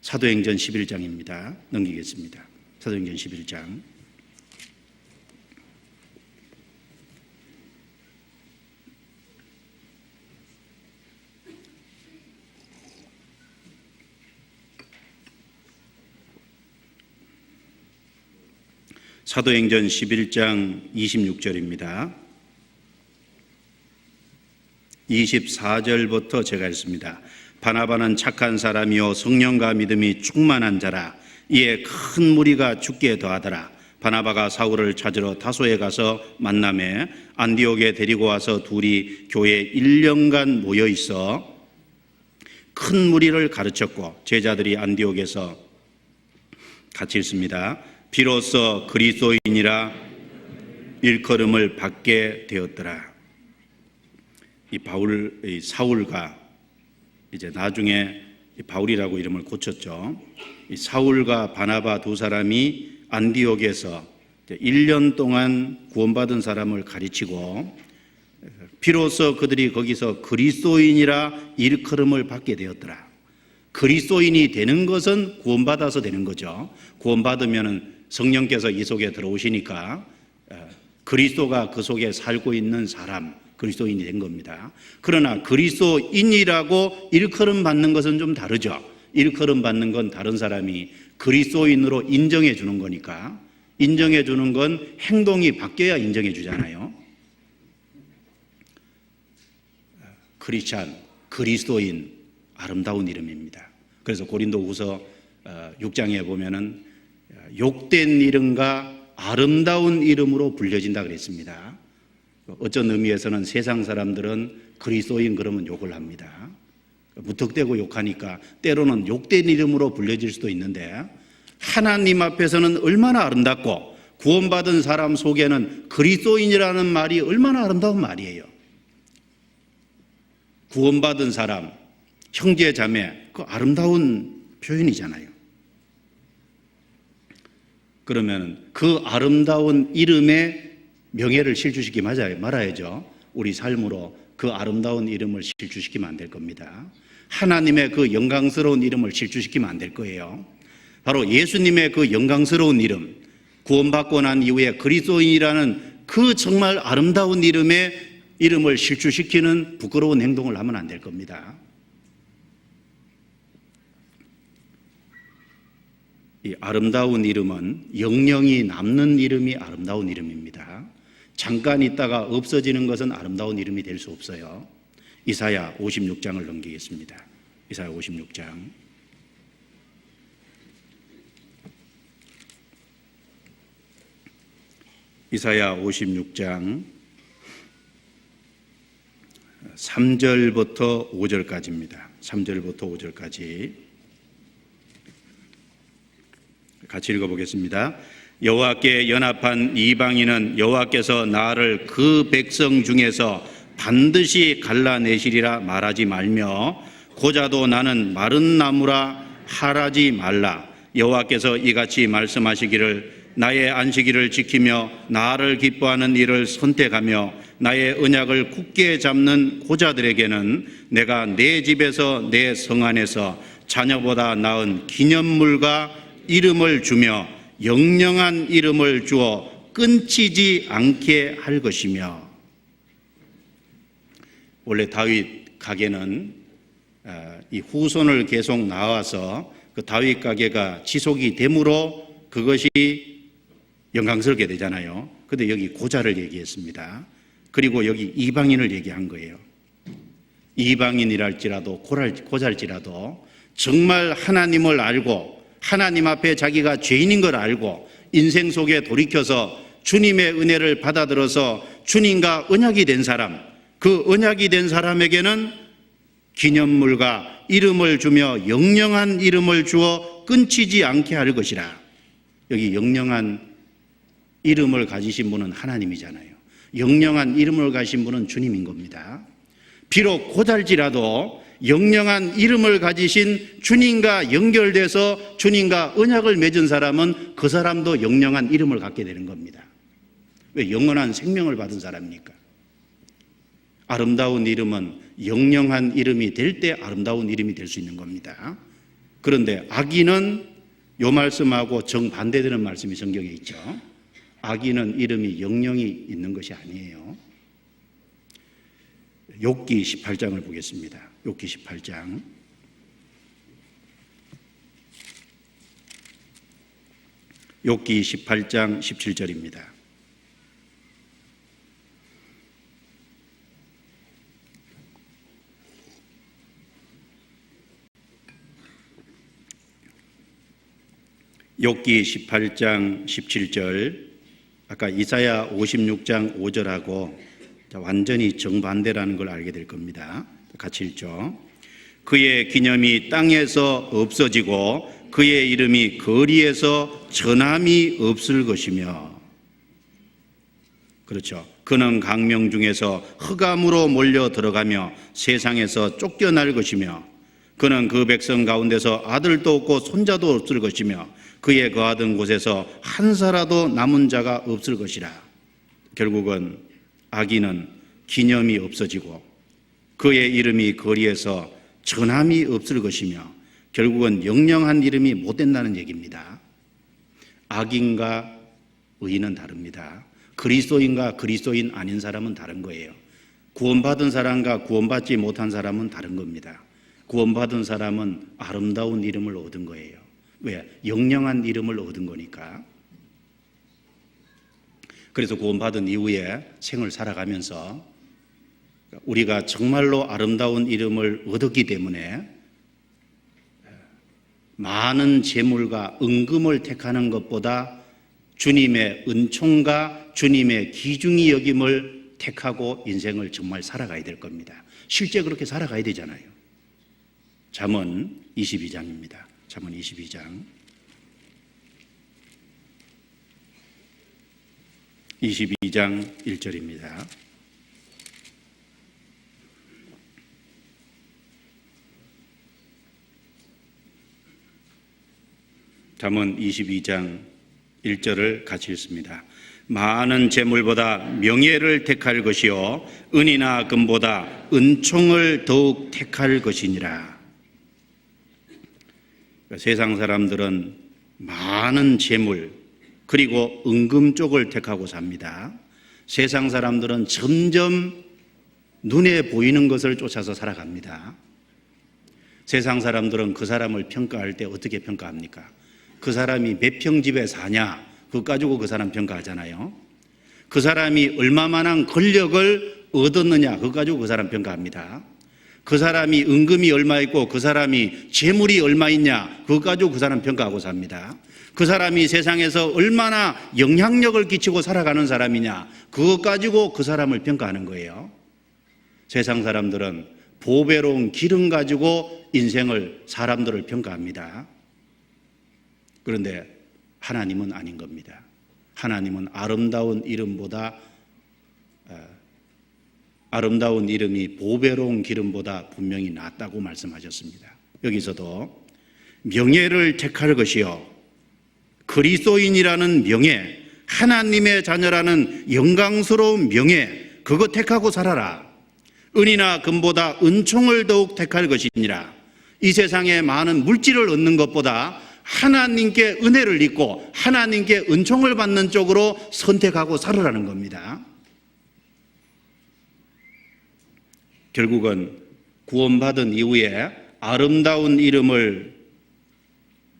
사도행전 11장입니다. 넘기겠습니다. 사도행전 11장. 사도행전 11장 26절입니다. 24절부터 제가 읽습니다. 바나바는 착한 사람이요 성령과 믿음이 충만한 자라. 이에 큰 무리가 죽게 더하더라. 바나바가 사울을 찾으러 다소에 가서 만나매 안디옥에 데리고 와서 둘이 교회에 1년간 모여 있어 큰 무리를 가르쳤고, 제자들이 안디옥에서 같이 읽습니다. 비로소 그리스도인이라 일컬음을 받게 되었더라. 이 사울과 이제 나중에 바울이라고 이름을 고쳤죠. 이 사울과 바나바 두 사람이 안디옥에서 1년 동안 구원받은 사람을 가르치고, 비로소 그들이 거기서 그리스도인이라 일컬음을 받게 되었더라. 그리스도인이 되는 것은 구원받아서 되는 거죠. 구원받으면 성령께서 이 속에 들어오시니까 그리스도가 그 속에 살고 있는 사람, 그리스도인이 된 겁니다. 그러나 그리스도인이라고 일컬음 받는 것은 좀 다르죠. 일컬음 받는 건 다른 사람이 그리스도인으로 인정해 주는 거니까, 인정해 주는 건 행동이 바뀌어야 인정해 주잖아요. 크리스찬, 그리스도인, 아름다운 이름입니다. 그래서 고린도후서 6장에 보면은 욕된 이름과 아름다운 이름으로 불려진다 그랬습니다. 어쩐 의미에서는 세상 사람들은 그리스도인 그러면 욕을 합니다. 무턱대고 욕하니까 때로는 욕된 이름으로 불려질 수도 있는데, 하나님 앞에서는 얼마나 아름답고 구원받은 사람 속에는 그리스도인이라는 말이 얼마나 아름다운 말이에요. 구원받은 사람, 형제 자매, 그 아름다운 표현이잖아요. 그러면 그 아름다운 이름에 명예를 실추시키지 말아야죠. 우리 삶으로 그 아름다운 이름을 실추시키면 안 될 겁니다. 하나님의 그 영광스러운 이름을 실추시키면 안 될 거예요. 바로 예수님의 그 영광스러운 이름, 구원받고 난 이후에 그리스도인이라는 그 정말 아름다운 이름을 실추시키는 부끄러운 행동을 하면 안 될 겁니다. 이 아름다운 이름은 영영이 남는 이름이 아름다운 이름입니다. 잠깐 있다가 없어지는 것은 아름다운 이름이 될 수 없어요. 이사야 56장을 넘기겠습니다. 이사야 56장. 이사야 56장 3절부터 5절까지입니다. 3절부터 5절까지 같이 읽어보겠습니다. 여호와께 연합한 이방인은 여호와께서 나를 그 백성 중에서 반드시 갈라내시리라 말하지 말며, 고자도 나는 마른 나무라 하라지 말라. 여호와께서 이같이 말씀하시기를, 나의 안식일을 지키며 나를 기뻐하는 일을 선택하며 나의 언약을 굳게 잡는 고자들에게는 내가 내 집에서 내 성 안에서 자녀보다 나은 기념물과 이름을 주며 영영한 이름을 주어 끊치지 않게 할 것이며. 원래 다윗 가게는 이 후손을 계속 나와서 그 다윗 가게가 지속이 되므로 그것이 영광스럽게 되잖아요. 그런데 여기 고자를 얘기했습니다. 그리고 여기 이방인을 얘기한 거예요. 이방인이랄지라도 고자일지라도 정말 하나님을 알고 하나님 앞에 자기가 죄인인 걸 알고 인생 속에 돌이켜서 주님의 은혜를 받아들여서 주님과 언약이 된 사람, 그 언약이 된 사람에게는 기념물과 이름을 주며 영영한 이름을 주어 끊치지 않게 할 것이라. 여기 영영한 이름을 가지신 분은 하나님이잖아요. 영영한 이름을 가진 분은 주님인 겁니다. 비록 고달지라도 영영한 이름을 가지신 주님과 연결돼서 주님과 언약을 맺은 사람은 그 사람도 영영한 이름을 갖게 되는 겁니다. 왜? 영원한 생명을 받은 사람이니까. 아름다운 이름은 영영한 이름이 될 때 아름다운 이름이 될 수 있는 겁니다. 그런데 악인은 이 말씀하고 정반대되는 말씀이 성경에 있죠. 악인은 이름이 영영이 있는 것이 아니에요. 욥기 18장을 보겠습니다. 욥기 18장. 욥기 18장 17절입니다. 욥기 18장 17절, 아까 이사야 56장 5절하고 완전히 정반대라는 걸 알게 될 겁니다. 같이 읽죠. 그의 기념이 땅에서 없어지고 그의 이름이 거리에서 전함이 없을 것이며, 그렇죠. 그는 강명 중에서 흑암으로 몰려 들어가며 세상에서 쫓겨날 것이며, 그는 그 백성 가운데서 아들도 없고 손자도 없을 것이며, 그의 거하던 곳에서 한 사라도 남은 자가 없을 것이라. 결국은 악인은 기념이 없어지고 그의 이름이 거리에서 전함이 없을 것이며, 결국은 영영한 이름이 못 된다는 얘기입니다. 악인과 의인은 다릅니다. 그리스도인과 그리스도인 아닌 사람은 다른 거예요. 구원받은 사람과 구원받지 못한 사람은 다른 겁니다. 구원받은 사람은 아름다운 이름을 얻은 거예요. 왜? 영영한 이름을 얻은 거니까. 그래서 구원받은 이후에 생을 살아가면서 우리가 정말로 아름다운 이름을 얻었기 때문에 많은 재물과 은금을 택하는 것보다 주님의 은총과 주님의 귀중히 여김을 택하고 인생을 정말 살아가야 될 겁니다. 실제 그렇게 살아가야 되잖아요. 잠언 22장입니다. 잠언 22장 1절입니다. 잠언 22장 1절을 같이 읽습니다. 많은 재물보다 명예를 택할 것이요 은이나 금보다 은총을 더욱 택할 것이니라. 세상 사람들은 많은 재물 그리고 은금 쪽을 택하고 삽니다. 세상 사람들은 점점 눈에 보이는 것을 쫓아서 살아갑니다. 세상 사람들은 그 사람을 평가할 때 어떻게 평가합니까? 그 사람이 몇 평 집에 사냐, 그거 가지고 그 사람 평가하잖아요. 그 사람이 얼마만한 권력을 얻었느냐, 그거 가지고 그 사람 평가합니다. 그 사람이 은금이 얼마 있고 그 사람이 재물이 얼마 있냐, 그거 가지고 그 사람 평가하고 삽니다. 그 사람이 세상에서 얼마나 영향력을 끼치고 살아가는 사람이냐, 그것 가지고 그 사람을 평가하는 거예요. 세상 사람들은 보배로운 기름 가지고 인생을, 사람들을 평가합니다. 그런데 하나님은 아닌 겁니다. 하나님은 아름다운 이름보다, 아름다운 이름이 보배로운 기름보다 분명히 낫다고 말씀하셨습니다. 여기서도 명예를 택할 것이요 그리스도인이라는 명예, 하나님의 자녀라는 영광스러운 명예, 그거 택하고 살아라. 은이나 금보다 은총을 더욱 택할 것이니라. 이 세상에 많은 물질을 얻는 것보다 하나님께 은혜를 입고 하나님께 은총을 받는 쪽으로 선택하고 살으라는 겁니다. 결국은 구원받은 이후에 아름다운 이름을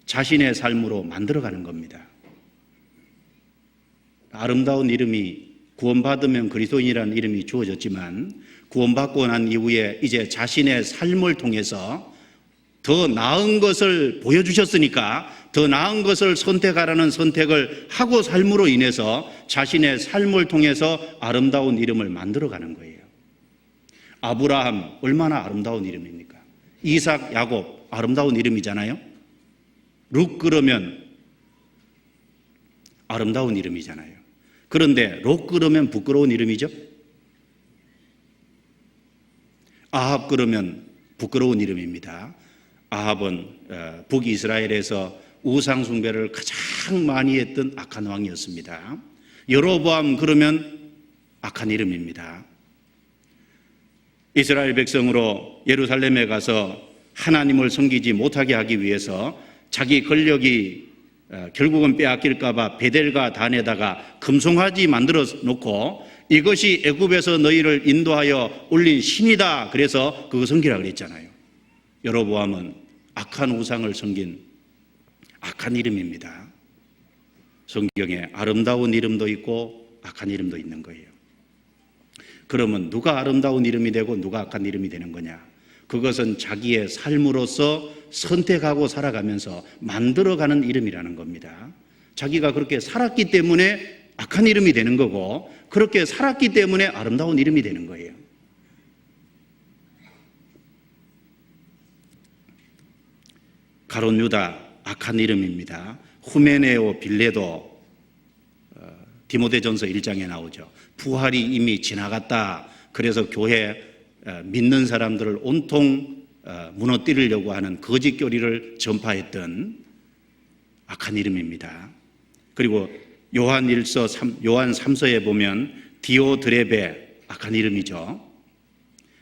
자신의 삶으로 만들어가는 겁니다. 아름다운 이름이, 구원받으면 그리스도인이라는 이름이 주어졌지만 구원받고 난 이후에 이제 자신의 삶을 통해서 더 나은 것을 보여주셨으니까 더 나은 것을 선택하라는 선택을 하고 삶으로 인해서 자신의 삶을 통해서 아름다운 이름을 만들어가는 거예요. 아브라함 얼마나 아름다운 이름입니까? 이삭, 야곱 아름다운 이름이잖아요. 룻 그러면 아름다운 이름이잖아요. 그런데 롯 그러면 부끄러운 이름이죠. 아합 그러면 부끄러운 이름입니다. 아합은 북이스라엘에서 우상 숭배를 가장 많이 했던 악한 왕이었습니다. 여로보암 그러면 악한 이름입니다. 이스라엘 백성으로 예루살렘에 가서 하나님을 섬기지 못하게 하기 위해서 자기 권력이 결국은 빼앗길까 봐 베델과 단에다가 금송아지 만들어 놓고 이것이 애굽에서 너희를 인도하여 올린 신이다, 그래서 그거 섬기라 그랬잖아요. 여로보암은 악한 우상을 섬긴 악한 이름입니다. 성경에 아름다운 이름도 있고 악한 이름도 있는 거예요. 그러면 누가 아름다운 이름이 되고 누가 악한 이름이 되는 거냐? 그것은 자기의 삶으로서 선택하고 살아가면서 만들어가는 이름이라는 겁니다. 자기가 그렇게 살았기 때문에 악한 이름이 되는 거고, 그렇게 살았기 때문에 아름다운 이름이 되는 거예요. 가룟 유다 악한 이름입니다. 후메네오 빌레도 디모데전서 1장에 나오죠. 부활이 이미 지나갔다. 그래서 교회 믿는 사람들을 온통 무너뜨리려고 하는 거짓 교리를 전파했던 악한 이름입니다. 그리고 요한 3서에 보면 디오드레베 악한 이름이죠.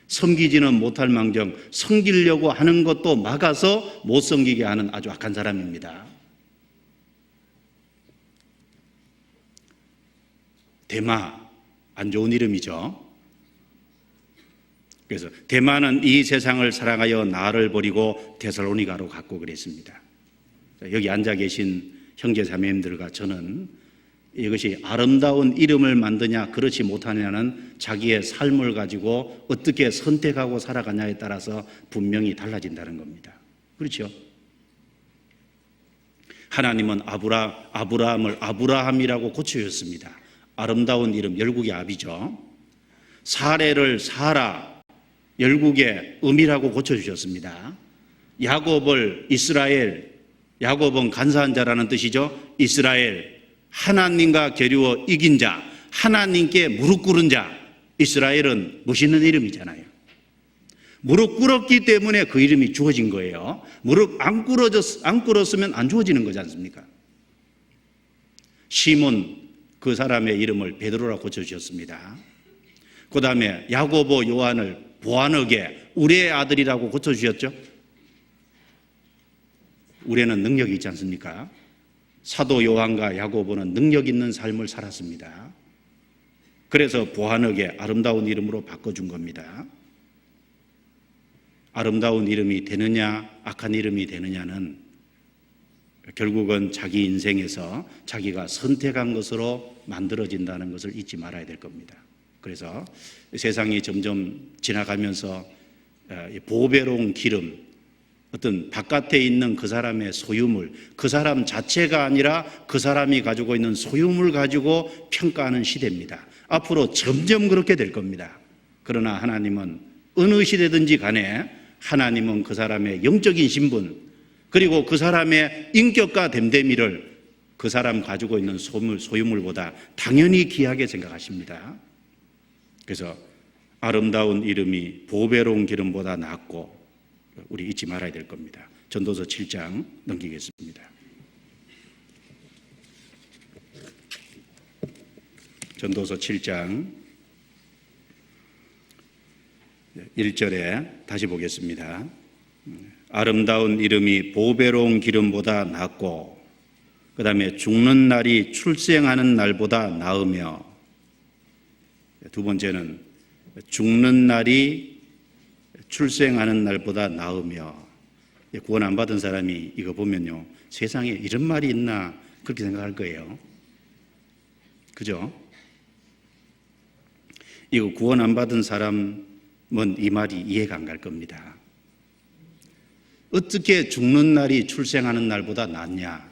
섬기지는 못할 망정 섬기려고 하는 것도 막아서 못 섬기게 하는 아주 악한 사람입니다. 데마 안 좋은 이름이죠. 그래서 데마는 이 세상을 사랑하여 나를 버리고 데살로니가로 갔고 그랬습니다. 여기 앉아 계신 형제 자매님들과 저는 이것이 아름다운 이름을 만드냐 그렇지 못하냐는 자기의 삶을 가지고 어떻게 선택하고 살아가냐에 따라서 분명히 달라진다는 겁니다. 그렇죠? 하나님은 아브라함을 아브라함이라고 고쳐주셨습니다. 아름다운 이름, 열국의 아비죠. 사레를 사라, 열국의 음이라고 고쳐주셨습니다. 야곱을 이스라엘, 야곱은 간사한 자라는 뜻이죠. 이스라엘, 하나님과 겨루어 이긴 자, 하나님께 무릎 꿇은 자. 이스라엘은 멋있는 이름이잖아요. 무릎 꿇었기 때문에 그 이름이 주어진 거예요. 무릎 안 꿇었으면 안 주어지는 거지 않습니까? 시몬, 그 사람의 이름을 베드로라고 고쳐주셨습니다. 그 다음에 야고보 요한을 보아너게 우리의 아들이라고 고쳐주셨죠. 우리는 능력이 있지 않습니까? 사도 요한과 야고보는 능력 있는 삶을 살았습니다. 그래서 보아너게 아름다운 이름으로 바꿔준 겁니다. 아름다운 이름이 되느냐 악한 이름이 되느냐는 결국은 자기 인생에서 자기가 선택한 것으로 만들어진다는 것을 잊지 말아야 될 겁니다. 그래서 세상이 점점 지나가면서 보배로운 기름, 어떤 바깥에 있는 그 사람의 소유물, 그 사람 자체가 아니라 그 사람이 가지고 있는 소유물 가지고 평가하는 시대입니다. 앞으로 점점 그렇게 될 겁니다. 그러나 하나님은 어느 시대든지 간에 하나님은 그 사람의 영적인 신분, 그리고 그 사람의 인격과 됨됨이를 그 사람 가지고 있는 소유물보다 당연히 귀하게 생각하십니다. 그래서 아름다운 이름이 보배로운 기름보다 낫고 우리 잊지 말아야 될 겁니다. 전도서 7장 넘기겠습니다. 전도서 7장 1절에 다시 보겠습니다. 아름다운 이름이 보배로운 기름보다 낫고 그 다음에 죽는 날이 출생하는 날보다 나으며, 두 번째는 죽는 날이 출생하는 날보다 나으며. 구원 안 받은 사람이 이거 보면요, 세상에 이런 말이 있나 그렇게 생각할 거예요. 그죠? 이거 구원 안 받은 사람은 이 말이 이해가 안 갈 겁니다. 어떻게 죽는 날이 출생하는 날보다 낫냐?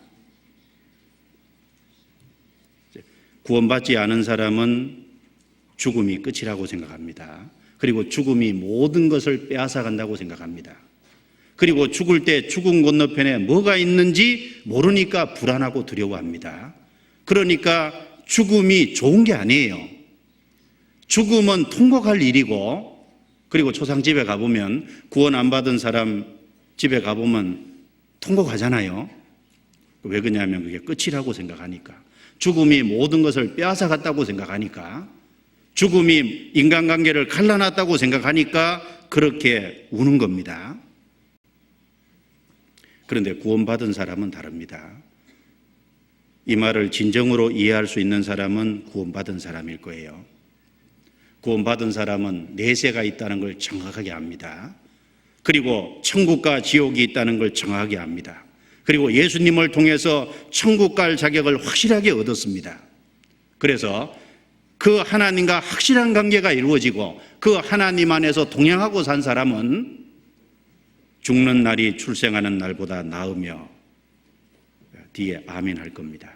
구원받지 않은 사람은 죽음이 끝이라고 생각합니다. 그리고 죽음이 모든 것을 빼앗아 간다고 생각합니다. 그리고 죽을 때 죽음 건너편에 뭐가 있는지 모르니까 불안하고 두려워합니다. 그러니까 죽음이 좋은 게 아니에요. 죽음은 통곡할 일이고, 그리고 초상집에 가보면 구원 안 받은 사람 집에 가보면 통곡하잖아요. 왜 그러냐면 그게 끝이라고 생각하니까, 죽음이 모든 것을 빼앗아 갔다고 생각하니까, 죽음이 인간관계를 갈라놨다고 생각하니까 그렇게 우는 겁니다. 그런데 구원받은 사람은 다릅니다. 이 말을 진정으로 이해할 수 있는 사람은 구원받은 사람일 거예요. 구원받은 사람은 내세가 있다는 걸 정확하게 압니다. 그리고 천국과 지옥이 있다는 걸 정확하게 압니다. 그리고 예수님을 통해서 천국 갈 자격을 확실하게 얻었습니다. 그래서 그 하나님과 확실한 관계가 이루어지고 그 하나님 안에서 동행하고 산 사람은 죽는 날이 출생하는 날보다 나으며 뒤에 아멘 할 겁니다.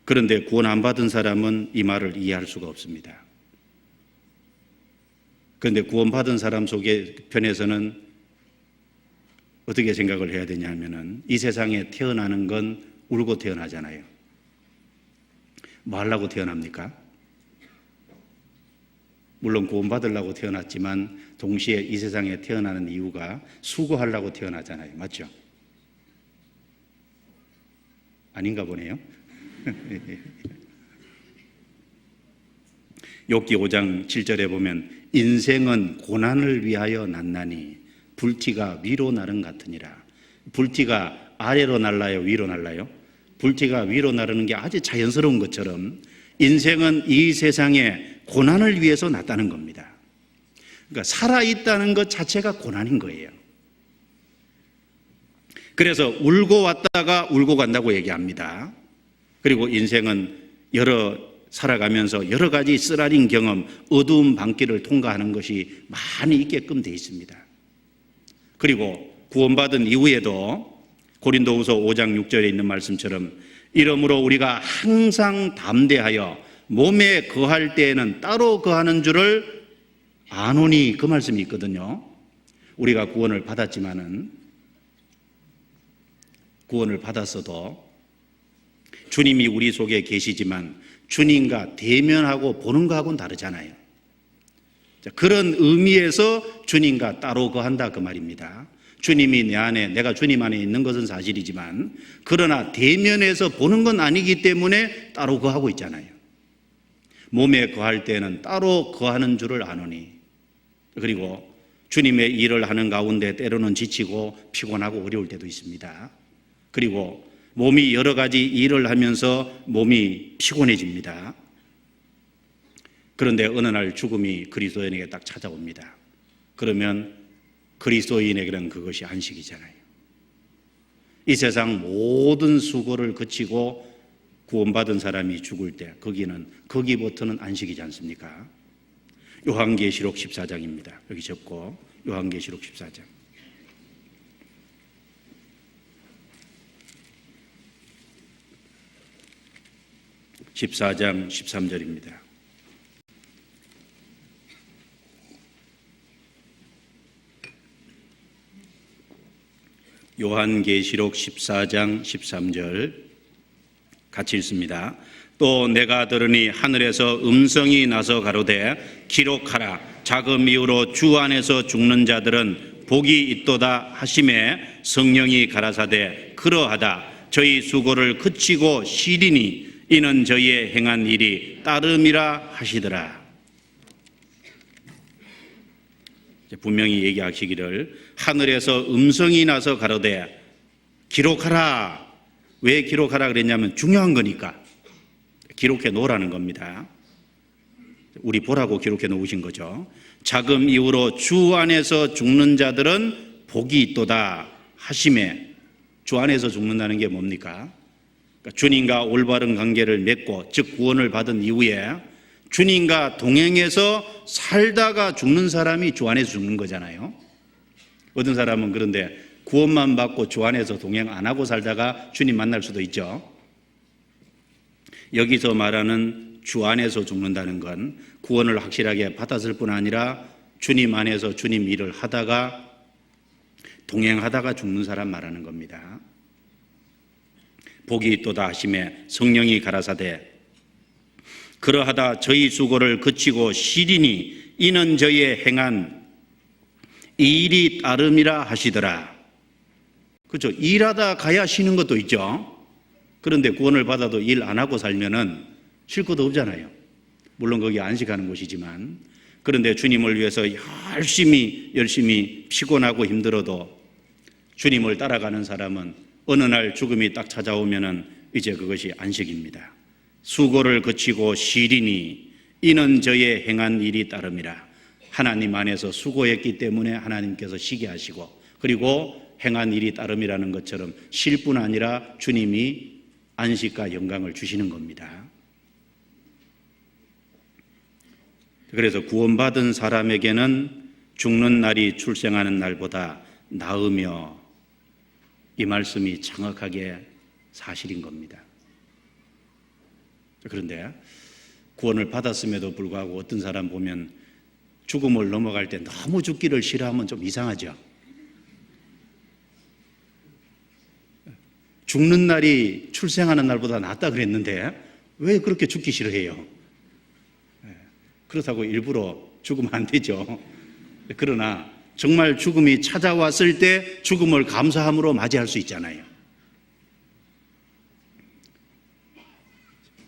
그런데 구원 안 받은 사람은 이 말을 이해할 수가 없습니다. 그런데 구원 받은 사람 속의 편에서는 어떻게 생각을 해야 되냐 하면은 이 세상에 태어나는 건 울고 태어나잖아요. 뭐 하려고 태어납니까? 물론 구원 받으려고 태어났지만 동시에 이 세상에 태어나는 이유가 수고하려고 태어나잖아요. 맞죠? 아닌가 보네요. 욥기 5장 7절에 보면 인생은 고난을 위하여 났나니 불티가 위로 나른 같으니라. 불티가 아래로 날라요, 위로 날라요? 불티가 위로 나르는 게 아주 자연스러운 것처럼 인생은 이 세상에 고난을 위해서 났다는 겁니다. 그러니까 살아있다는 것 자체가 고난인 거예요. 그래서 울고 왔다가 울고 간다고 얘기합니다. 그리고 인생은 살아가면서 여러 가지 쓰라린 경험, 어두운 밤길을 통과하는 것이 많이 있게끔 되어 있습니다. 그리고 구원받은 이후에도 고린도후서 5장 6절에 있는 말씀처럼 이러므로 우리가 항상 담대하여 몸에 거할 때에는 따로 거하는 줄을 아노니, 그 말씀이 있거든요. 우리가 구원을 받았지만은 구원을 받았어도 주님이 우리 속에 계시지만 주님과 대면하고 보는 거하고는 다르잖아요. 그런 의미에서 주님과 따로 거한다 그 말입니다. 주님이 내 안에, 내가 주님 안에 있는 것은 사실이지만 그러나 대면해서 보는 건 아니기 때문에 따로 거하고 있잖아요. 몸에 거할 때는 따로 거하는 줄을 아노니. 그리고 주님의 일을 하는 가운데 때로는 지치고 피곤하고 어려울 때도 있습니다. 그리고 몸이 여러 가지 일을 하면서 몸이 피곤해집니다. 그런데 어느 날 죽음이 그리스도인에게 딱 찾아옵니다. 그러면 그리스도인에게는 그것이 안식이잖아요. 이 세상 모든 수고를 거치고 구원받은 사람이 죽을 때 거기부터는 안식이지 않습니까? 요한계시록 14장입니다. 여기 적고 요한계시록 14장. 14장 13절입니다. 요한계시록 14장 13절 같이 읽습니다. 또 내가 들으니 하늘에서 음성이 나서 가로되 기록하라. 자금 이후로 주 안에서 죽는 자들은 복이 있도다 하심에 성령이 가라사대 그러하다. 저희 수고를 그치고 쉬리니 이는 저희의 행한 일이 따름이라 하시더라. 분명히 얘기하시기를 하늘에서 음성이 나서 가로되 기록하라. 왜 기록하라 그랬냐면 중요한 거니까 기록해 놓으라는 겁니다. 우리 보라고 기록해 놓으신 거죠. 자금 이후로 주 안에서 죽는 자들은 복이 있도다 하심에, 주 안에서 죽는다는 게 뭡니까? 그러니까 주님과 올바른 관계를 맺고, 즉 구원을 받은 이후에 주님과 동행해서 살다가 죽는 사람이 주 안에서 죽는 거잖아요. 어떤 사람은 그런데 구원만 받고 주 안에서 동행 안 하고 살다가 주님 만날 수도 있죠. 여기서 말하는 주 안에서 죽는다는 건 구원을 확실하게 받았을 뿐 아니라 주님 안에서 주님 일을 하다가 동행하다가 죽는 사람 말하는 겁니다. 복이 있도다 하심에 성령이 가라사대 그러하다 저희 수고를 그치고 쉬리니 이는 저희의 행한 이 일이 따름이라 하시더라. 그렇죠. 일하다 가야 쉬는 것도 있죠. 그런데 구원을 받아도 일 안 하고 살면은 쉴 것도 없잖아요. 물론 거기 안식하는 곳이지만, 그런데 주님을 위해서 열심히 피곤하고 힘들어도 주님을 따라가는 사람은 어느 날 죽음이 딱 찾아오면은 이제 그것이 안식입니다. 수고를 거치고 쉬리니 이는 저의 행한 일이 따름이라 하나님 안에서 수고했기 때문에 하나님께서 쉬게 하시고, 그리고 행한 일이 따름이라는 것처럼 쉴 뿐 아니라 주님이 안식과 영광을 주시는 겁니다. 그래서 구원받은 사람에게는 죽는 날이 출생하는 날보다 나으며, 이 말씀이 정확하게 사실인 겁니다. 그런데 구원을 받았음에도 불구하고 어떤 사람 보면 죽음을 넘어갈 때 너무 죽기를 싫어하면 좀 이상하죠. 죽는 날이 출생하는 날보다 낫다 그랬는데 왜 그렇게 죽기 싫어해요? 그렇다고 일부러 죽으면 안 되죠. 그러나 정말 죽음이 찾아왔을 때 죽음을 감사함으로 맞이할 수 있잖아요.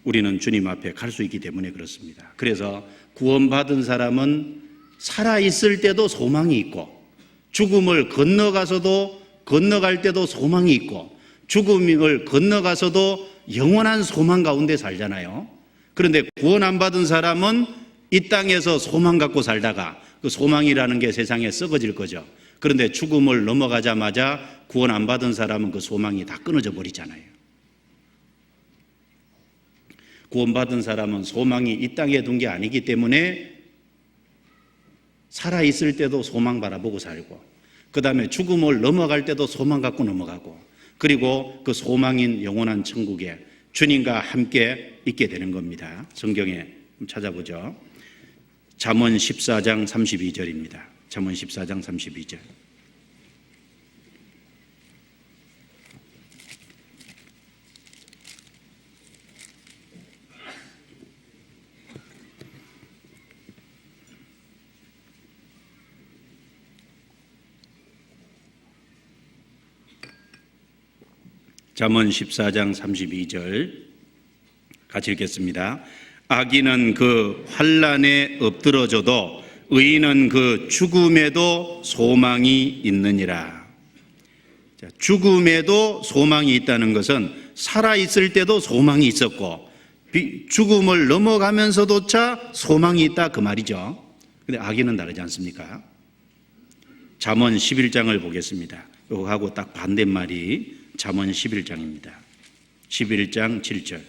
우리는 주님 앞에 갈 수 있기 때문에 그렇습니다. 그래서 구원받은 사람은 살아있을 때도 소망이 있고, 죽음을 건너갈 때도 소망이 있고, 죽음을 건너가서도 영원한 소망 가운데 살잖아요. 그런데 구원 안 받은 사람은 이 땅에서 소망 갖고 살다가 그 소망이라는 게 세상에 썩어질 거죠. 그런데 죽음을 넘어가자마자 구원 안 받은 사람은 그 소망이 다 끊어져 버리잖아요. 구원받은 사람은 소망이 이 땅에 둔 게 아니기 때문에 살아있을 때도 소망 바라보고 살고, 그 다음에 죽음을 넘어갈 때도 소망 갖고 넘어가고, 그리고 그 소망인 영원한 천국에 주님과 함께 있게 되는 겁니다. 성경에 찾아보죠. 잠언 14장 32절입니다. 잠언 14장 32절. 잠언 14장 32절 같이 읽겠습니다. 악인은 그 환난에 엎드러져도 의인은 그 죽음에도 소망이 있느니라. 죽음에도 소망이 있다는 것은 살아있을 때도 소망이 있었고, 죽음을 넘어가면서도차 소망이 있다 그 말이죠. 그런데 악인은 다르지 않습니까? 잠언 11장을 보겠습니다. 이거하고 딱 반대말이 잠언 11장입니다. 11장 7절.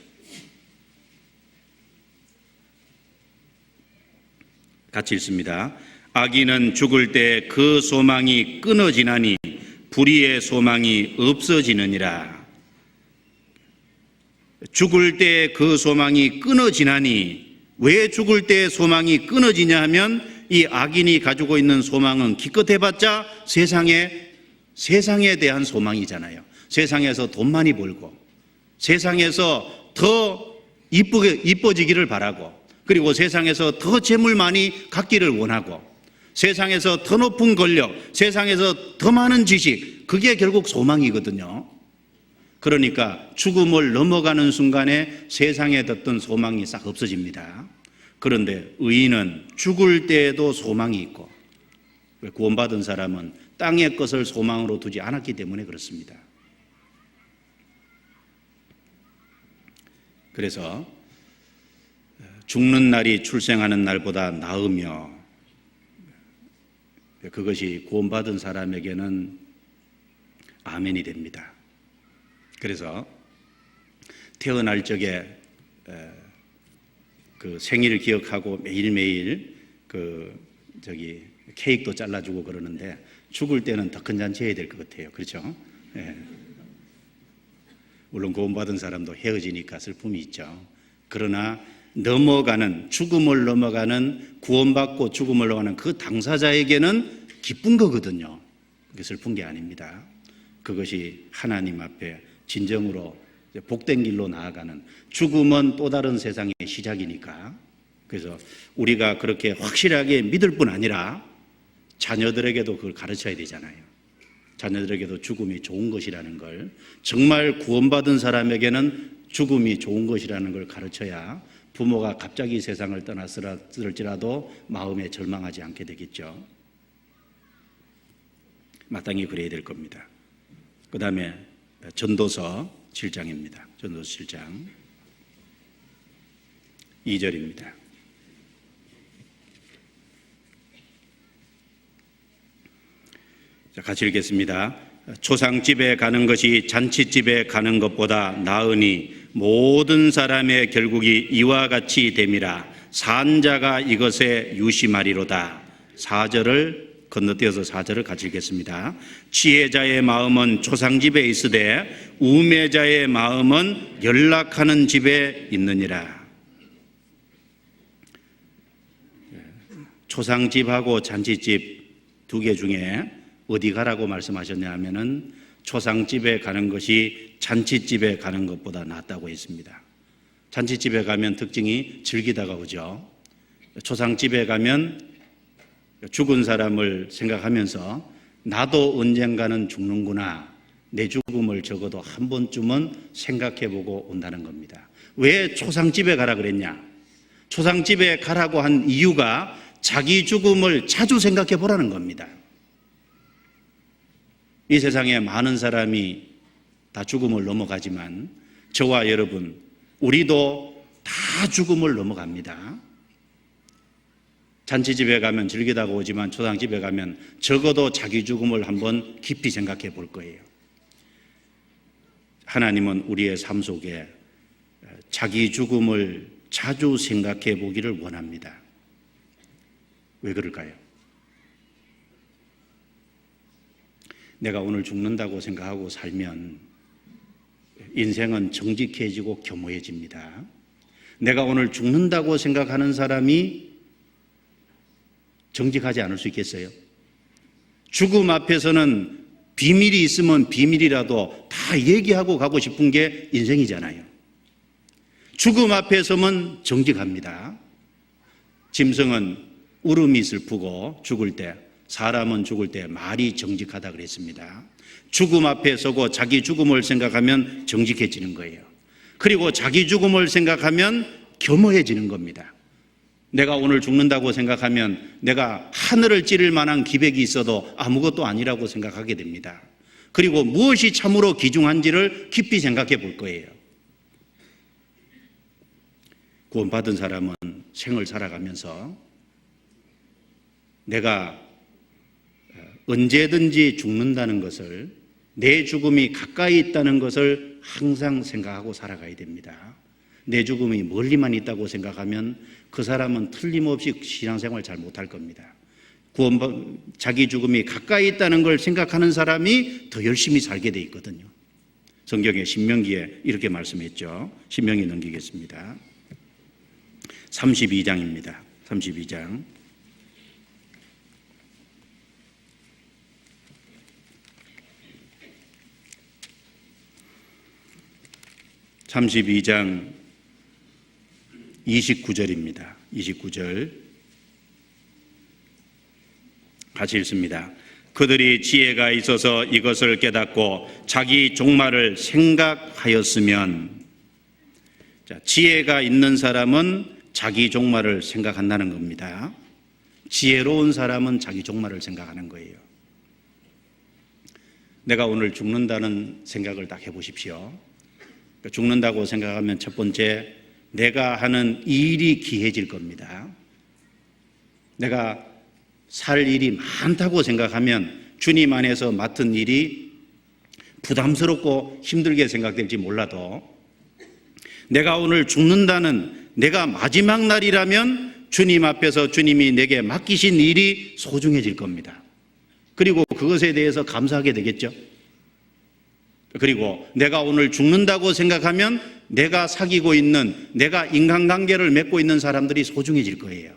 같이 읽습니다. 악인은 죽을 때 그 소망이 끊어지나니 불의의 소망이 없어지느니라. 죽을 때 그 소망이 끊어지나니, 왜 죽을 때 소망이 끊어지냐 하면 이 악인이 가지고 있는 소망은 기껏해봤자 세상에 대한 소망이잖아요. 세상에서 돈 많이 벌고, 세상에서 더 이뻐지기를 바라고, 그리고 세상에서 더 재물 많이 갖기를 원하고, 세상에서 더 높은 권력, 세상에서 더 많은 지식, 그게 결국 소망이거든요. 그러니까 죽음을 넘어가는 순간에 세상에 뒀던 소망이 싹 없어집니다. 그런데 의인은 죽을 때에도 소망이 있고, 구원받은 사람은 땅의 것을 소망으로 두지 않았기 때문에 그렇습니다. 그래서 죽는 날이 출생하는 날보다 나으며, 그것이 구원받은 사람에게는 아멘이 됩니다. 그래서 태어날 적에 그 생일을 기억하고 매일매일 케이크도 잘라주고 그러는데, 죽을 때는 더 큰 잔치 해야 될 것 같아요. 그렇죠? 예. 물론 구원받은 사람도 헤어지니까 슬픔이 있죠. 그러나 죽음을 넘어가는, 구원받고 죽음을 넘어가는 그 당사자에게는 기쁜 거거든요. 그게 슬픈 게 아닙니다. 그것이 하나님 앞에 진정으로 복된 길로 나아가는, 죽음은 또 다른 세상의 시작이니까. 그래서 우리가 그렇게 확실하게 믿을 뿐 아니라 자녀들에게도 그걸 가르쳐야 되잖아요. 자녀들에게도 죽음이 좋은 것이라는 걸, 정말 구원받은 사람에게는 죽음이 좋은 것이라는 걸 가르쳐야 부모가 갑자기 세상을 떠났을지라도 마음에 절망하지 않게 되겠죠. 마땅히 그래야 될 겁니다. 그 다음에 전도서 7장입니다. 전도서 7장 2절입니다. 자, 같이 읽겠습니다. 초상집에 가는 것이 잔치집에 가는 것보다 나으니 모든 사람의 결국이 이와 같이 됨이라. 산자가 이것에 유심하리로다. 4절을 건너뛰어서 4절을 같이 읽겠습니다. 지혜자의 마음은 초상집에 있으되 우매자의 마음은 연락하는 집에 있느니라. 초상집하고 잔치집 두 개 중에 어디 가라고 말씀하셨냐 하면은 초상집에 가는 것이 잔치집에 가는 것보다 낫다고 했습니다. 잔치집에 가면 특징이 즐기다가 오죠. 초상집에 가면 죽은 사람을 생각하면서 나도 언젠가는 죽는구나, 내 죽음을 적어도 한 번쯤은 생각해보고 온다는 겁니다. 왜 초상집에 가라 그랬냐? 초상집에 가라고 한 이유가 자기 죽음을 자주 생각해 보라는 겁니다. 이 세상에 많은 사람이 다 죽음을 넘어가지만 저와 여러분, 우리도 다 죽음을 넘어갑니다. 잔치집에 가면 즐기다가 오지만 초상집에 가면 적어도 자기 죽음을 한번 깊이 생각해 볼 거예요. 하나님은 우리의 삶 속에 자기 죽음을 자주 생각해 보기를 원합니다. 왜 그럴까요? 내가 오늘 죽는다고 생각하고 살면 인생은 정직해지고 겸허해집니다. 내가 오늘 죽는다고 생각하는 사람이 정직하지 않을 수 있겠어요? 죽음 앞에서는 비밀이 있으면 비밀이라도 다 얘기하고 가고 싶은 게 인생이잖아요. 죽음 앞에 서면 정직합니다. 짐승은 울음이 슬프고 죽을 때, 사람은 죽을 때 말이 정직하다 그랬습니다. 죽음 앞에 서고 자기 죽음을 생각하면 정직해지는 거예요. 그리고 자기 죽음을 생각하면 겸허해지는 겁니다. 내가 오늘 죽는다고 생각하면 내가 하늘을 찌를 만한 기백이 있어도 아무것도 아니라고 생각하게 됩니다. 그리고 무엇이 참으로 귀중한지를 깊이 생각해 볼 거예요. 구원받은 사람은 생을 살아가면서 내가 언제든지 죽는다는 것을, 내 죽음이 가까이 있다는 것을 항상 생각하고 살아가야 됩니다. 내 죽음이 멀리만 있다고 생각하면 그 사람은 틀림없이 신앙생활 잘 못할 겁니다. 자기 죽음이 가까이 있다는 걸 생각하는 사람이 더 열심히 살게 돼 있거든요. 성경의 신명기에 이렇게 말씀했죠. 신명기 넘기겠습니다. 32장입니다. 32장. 32장 29절입니다. 29절 같이 읽습니다. 그들이 지혜가 있어서 이것을 깨닫고 자기 종말을 생각하였으면, 자, 지혜가 있는 사람은 자기 종말을 생각한다는 겁니다. 지혜로운 사람은 자기 종말을 생각하는 거예요. 내가 오늘 죽는다는 생각을 딱 해보십시오. 죽는다고 생각하면 첫 번째, 내가 하는 일이 귀해질 겁니다. 내가 살 일이 많다고 생각하면 주님 안에서 맡은 일이 부담스럽고 힘들게 생각될지 몰라도, 내가 오늘 죽는다는, 내가 마지막 날이라면 주님 앞에서 주님이 내게 맡기신 일이 소중해질 겁니다. 그리고 그것에 대해서 감사하게 되겠죠. 그리고 내가 오늘 죽는다고 생각하면 내가 사귀고 있는, 내가 인간관계를 맺고 있는 사람들이 소중해질 거예요.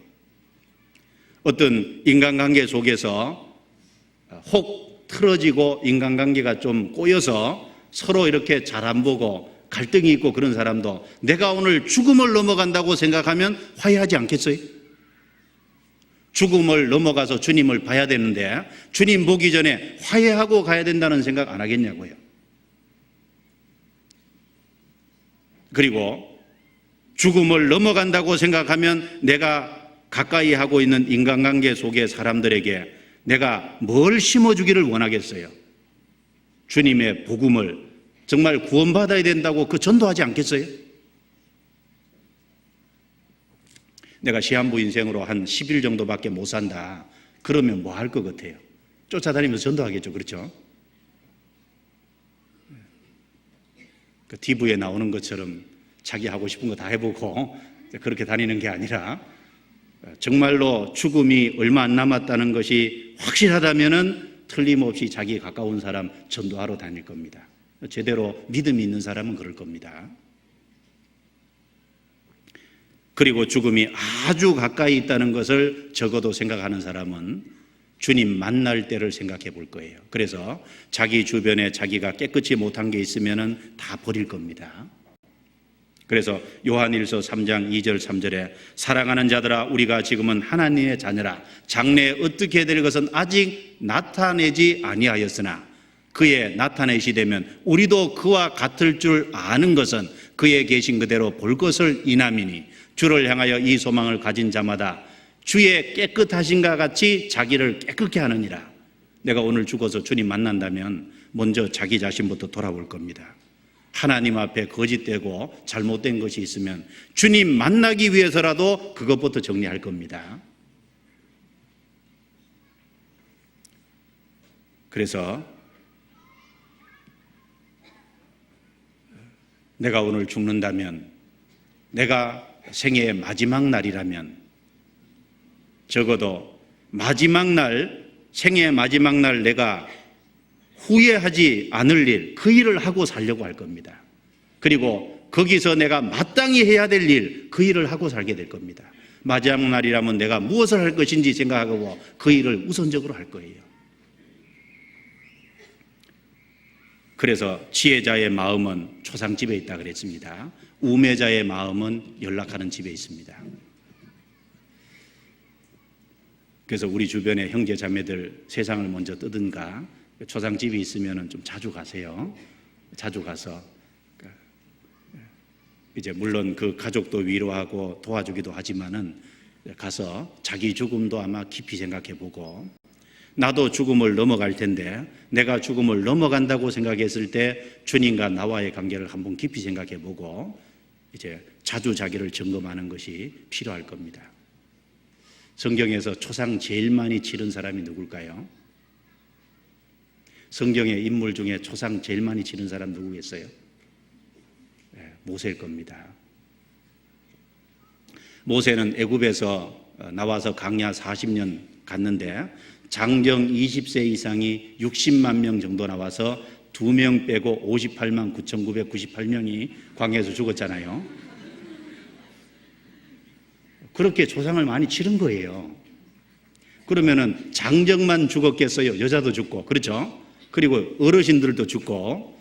어떤 인간관계 속에서 혹 틀어지고 인간관계가 좀 꼬여서 서로 이렇게 잘 안 보고 갈등이 있고 그런 사람도 내가 오늘 죽음을 넘어간다고 생각하면 화해하지 않겠어요? 죽음을 넘어가서 주님을 봐야 되는데 주님 보기 전에 화해하고 가야 된다는 생각 안 하겠냐고요. 그리고 죽음을 넘어간다고 생각하면 내가 가까이 하고 있는 인간관계 속의 사람들에게 내가 뭘 심어주기를 원하겠어요? 주님의 복음을, 정말 구원받아야 된다고 그 전도하지 않겠어요? 내가 시한부 인생으로 한 10일 정도밖에 못 산다. 그러면 뭐 할 것 같아요? 쫓아다니면서 전도하겠죠. 그렇죠? 그 TV에 나오는 것처럼 자기 하고 싶은 거 다 해보고 그렇게 다니는 게 아니라 정말로 죽음이 얼마 안 남았다는 것이 확실하다면은 틀림없이 자기에 가까운 사람 전도하러 다닐 겁니다. 제대로 믿음이 있는 사람은 그럴 겁니다. 그리고 죽음이 아주 가까이 있다는 것을 적어도 생각하는 사람은 주님 만날 때를 생각해 볼 거예요. 그래서 자기 주변에 자기가 깨끗이 못한 게 있으면은 다 버릴 겁니다. 그래서 요한일서 3장 2절 3절에 사랑하는 자들아 우리가 지금은 하나님의 자녀라 장래에 어떻게 될 것은 아직 나타내지 아니하였으나 그의 나타내시 되면 우리도 그와 같을 줄 아는 것은 그의 계신 그대로 볼 것을 인함이니 주를 향하여 이 소망을 가진 자마다 주의 깨끗하신가 같이 자기를 깨끗게 하느니라. 내가 오늘 죽어서 주님 만난다면 먼저 자기 자신부터 돌아볼 겁니다. 하나님 앞에 거짓되고 잘못된 것이 있으면 주님 만나기 위해서라도 그것부터 정리할 겁니다. 그래서 내가 오늘 죽는다면, 내가 생애의 마지막 날이라면 적어도 마지막 날, 생애의 마지막 날 내가 후회하지 않을 일, 그 일을 하고 살려고 할 겁니다. 그리고 거기서 내가 마땅히 해야 될 일, 그 일을 하고 살게 될 겁니다. 마지막 날이라면 내가 무엇을 할 것인지 생각하고 그 일을 우선적으로 할 거예요. 그래서 지혜자의 마음은 초상집에 있다 그랬습니다. 우매자의 마음은 연락하는 집에 있습니다. 그래서 우리 주변의 형제 자매들 세상을 먼저 뜨든가 초상집이 있으면 좀 자주 가세요. 자주 가서 이제 물론 그 가족도 위로하고 도와주기도 하지만은 가서 자기 죽음도 아마 깊이 생각해보고 나도 죽음을 넘어갈 텐데 내가 죽음을 넘어간다고 생각했을 때 주님과 나와의 관계를 한번 깊이 생각해보고 이제 자주 자기를 점검하는 것이 필요할 겁니다. 성경에서 초상 제일 많이 치른 사람이 누굴까요? 성경의 인물 중에 초상 제일 많이 치른 사람 누구겠어요? 네, 모세일 겁니다. 모세는 애굽에서 나와서 광야 40년 갔는데 장정 20세 이상이 60만 명 정도 나와서 2명 빼고 58만 9,998명이 광야에서 죽었잖아요. 그렇게 조상을 많이 치른 거예요. 그러면은 장정만 죽었겠어요? 여자도 죽고, 그렇죠? 그리고 어르신들도 죽고,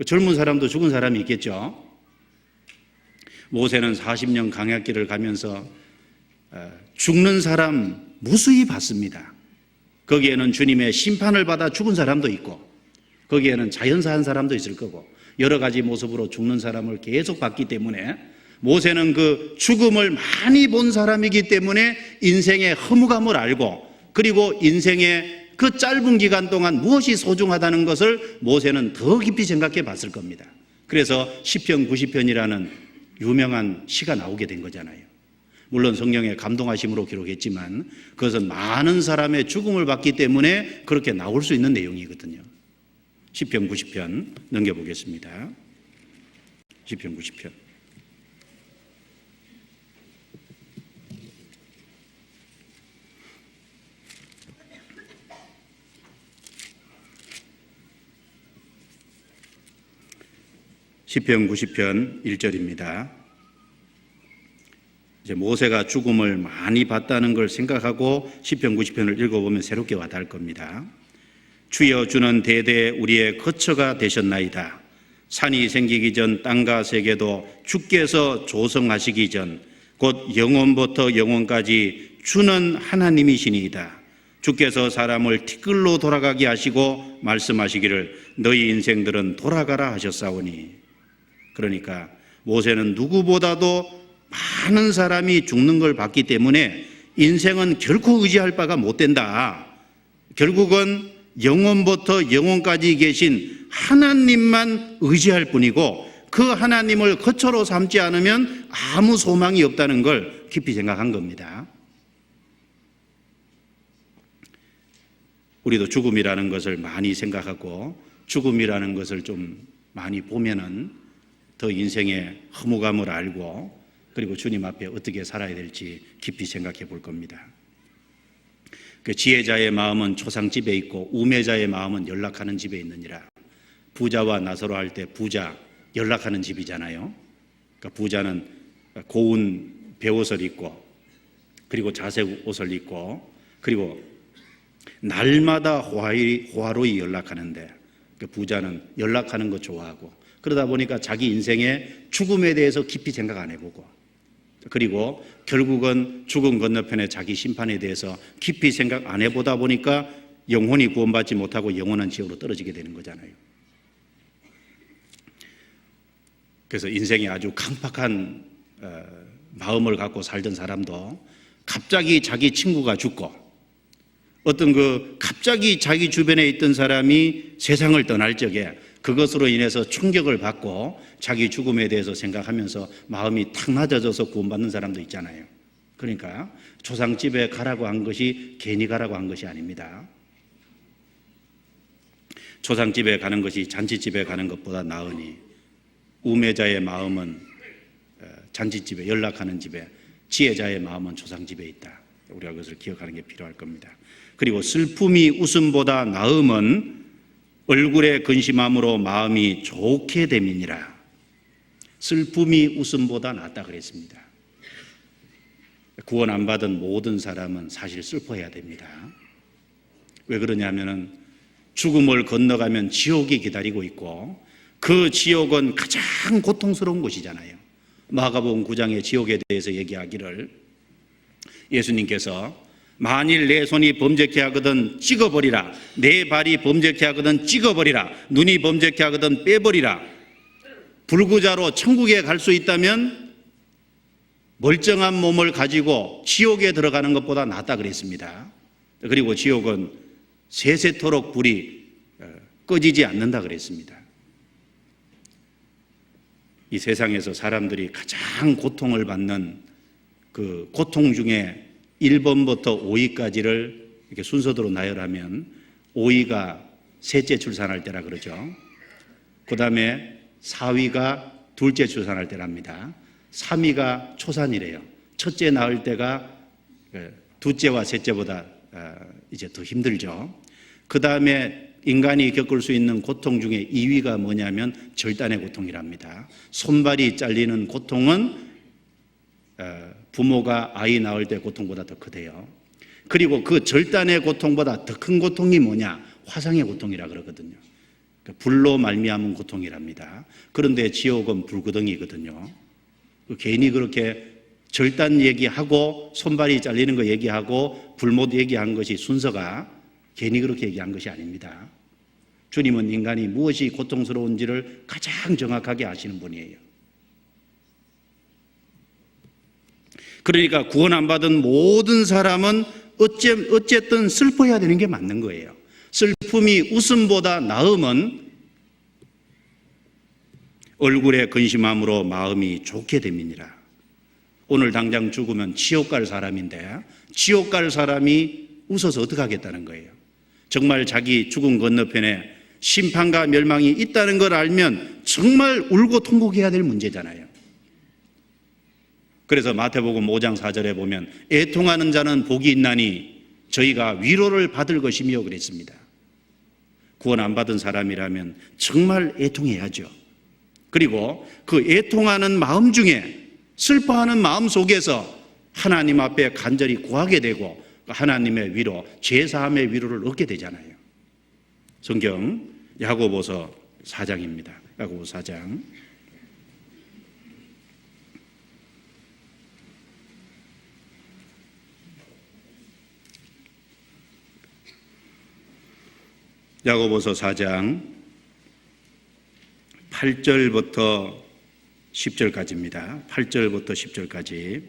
젊은 사람도 죽은 사람이 있겠죠? 모세는 40년 광야길을 가면서 죽는 사람 무수히 봤습니다. 거기에는 주님의 심판을 받아 죽은 사람도 있고 거기에는 자연사한 사람도 있을 거고 여러 가지 모습으로 죽는 사람을 계속 봤기 때문에 모세는 그 죽음을 많이 본 사람이기 때문에 인생의 허무감을 알고 그리고 인생의 그 짧은 기간 동안 무엇이 소중하다는 것을 모세는 더 깊이 생각해 봤을 겁니다. 그래서 시편 90편이라는 유명한 시가 나오게 된 거잖아요. 물론 성령의 감동하심으로 기록했지만 그것은 많은 사람의 죽음을 봤기 때문에 그렇게 나올 수 있는 내용이거든요. 시편 90편 넘겨보겠습니다. 시편 90편. 시편 90편 1절입니다. 이제 모세가 죽음을 많이 봤다는 걸 생각하고 시편 90편을 읽어보면 새롭게 와닿을 겁니다. 주여 주는 대대 우리의 거처가 되셨나이다. 산이 생기기 전 땅과 세계도 주께서 조성하시기 전 곧 영원부터 영원까지 주는 하나님이시니이다. 주께서 사람을 티끌로 돌아가게 하시고 말씀하시기를 너희 인생들은 돌아가라 하셨사오니. 그러니까 모세는 누구보다도 많은 사람이 죽는 걸 봤기 때문에 인생은 결코 의지할 바가 못 된다. 결국은 영원부터 영원까지 계신 하나님만 의지할 뿐이고 그 하나님을 거처로 삼지 않으면 아무 소망이 없다는 걸 깊이 생각한 겁니다. 우리도 죽음이라는 것을 많이 생각하고 죽음이라는 것을 좀 많이 보면은 더 인생의 허무감을 알고 그리고 주님 앞에 어떻게 살아야 될지 깊이 생각해 볼 겁니다. 그 지혜자의 마음은 초상집에 있고 우매자의 마음은 연락하는 집에 있느니라. 부자와 나서로 할 때 부자 연락하는 집이잖아요. 그러니까 부자는 고운 베옷을 입고 그리고 자색 옷을 입고 그리고 날마다 호화로이 연락하는데 그 부자는 연락하는 거 좋아하고 그러다 보니까 자기 인생의 죽음에 대해서 깊이 생각 안 해보고 그리고 결국은 죽음 건너편에 자기 심판에 대해서 깊이 생각 안 해보다 보니까 영혼이 구원받지 못하고 영원한 지옥으로 떨어지게 되는 거잖아요. 그래서 인생에 아주 강팍한 마음을 갖고 살던 사람도 갑자기 자기 친구가 죽고 어떤 갑자기 자기 주변에 있던 사람이 세상을 떠날 적에 그것으로 인해서 충격을 받고 자기 죽음에 대해서 생각하면서 마음이 탁 낮아져서 구원받는 사람도 있잖아요. 그러니까 조상집에 가라고 한 것이 괜히 가라고 한 것이 아닙니다. 조상집에 가는 것이 잔치집에 가는 것보다 나으니 우매자의 마음은 잔치집에 연락하는 집에 지혜자의 마음은 조상집에 있다. 우리가 그것을 기억하는 게 필요할 겁니다. 그리고 슬픔이 웃음보다 나음은 얼굴에 근심함으로 마음이 좋게 됨이니라. 슬픔이 웃음보다 낫다 그랬습니다. 구원 안 받은 모든 사람은 사실 슬퍼해야 됩니다. 왜 그러냐면은 죽음을 건너가면 지옥이 기다리고 있고 그 지옥은 가장 고통스러운 곳이잖아요. 마가복음 9장의 지옥에 대해서 얘기하기를 예수님께서 만일 내 손이 범죄케 하거든 찍어버리라. 내 발이 범죄케 하거든 찍어버리라. 눈이 범죄케 하거든 빼버리라. 불구자로 천국에 갈 수 있다면 멀쩡한 몸을 가지고 지옥에 들어가는 것보다 낫다 그랬습니다. 그리고 지옥은 세세토록 불이 꺼지지 않는다 그랬습니다. 이 세상에서 사람들이 가장 고통을 받는 그 고통 중에 1번부터 5위까지를 이렇게 순서대로 나열하면 5위가 셋째 출산할 때라 그러죠. 그 다음에 4위가 둘째 출산할 때랍니다. 3위가 초산이래요. 첫째 낳을 때가 둘째와 셋째보다 이제 더 힘들죠. 그 다음에 인간이 겪을 수 있는 고통 중에 2위가 뭐냐면 절단의 고통이랍니다. 손발이 잘리는 고통은 부모가 아이 낳을 때 고통보다 더 크대요. 그리고 그 절단의 고통보다 더 큰 고통이 뭐냐? 화상의 고통이라 그러거든요. 불로 말미암은 고통이랍니다. 그런데 지옥은 불구덩이거든요. 괜히 그렇게 절단 얘기하고 손발이 잘리는 거 얘기하고 불못 얘기한 것이 순서가 괜히 그렇게 얘기한 것이 아닙니다. 주님은 인간이 무엇이 고통스러운지를 가장 정확하게 아시는 분이에요. 그러니까 구원 안 받은 모든 사람은 어쨌든 슬퍼해야 되는 게 맞는 거예요. 슬픔이 웃음보다 나음은 얼굴에 근심함으로 마음이 좋게 됨이니라. 오늘 당장 죽으면 지옥 갈 사람인데 지옥 갈 사람이 웃어서 어떻게 하겠다는 거예요. 정말 자기 죽음 건너편에 심판과 멸망이 있다는 걸 알면 정말 울고 통곡해야 될 문제잖아요. 그래서 마태복음 5장 4절에 보면 애통하는 자는 복이 있나니 저희가 위로를 받을 것이며 그랬습니다. 구원 안 받은 사람이라면 정말 애통해야죠. 그리고 그 애통하는 마음 중에 슬퍼하는 마음 속에서 하나님 앞에 간절히 구하게 되고 하나님의 위로, 죄사함의 위로를 얻게 되잖아요. 성경 야고보서 4장입니다. 야고보서 4장. 야고보서 4장 8절부터 10절까지입니다. 8절부터 10절까지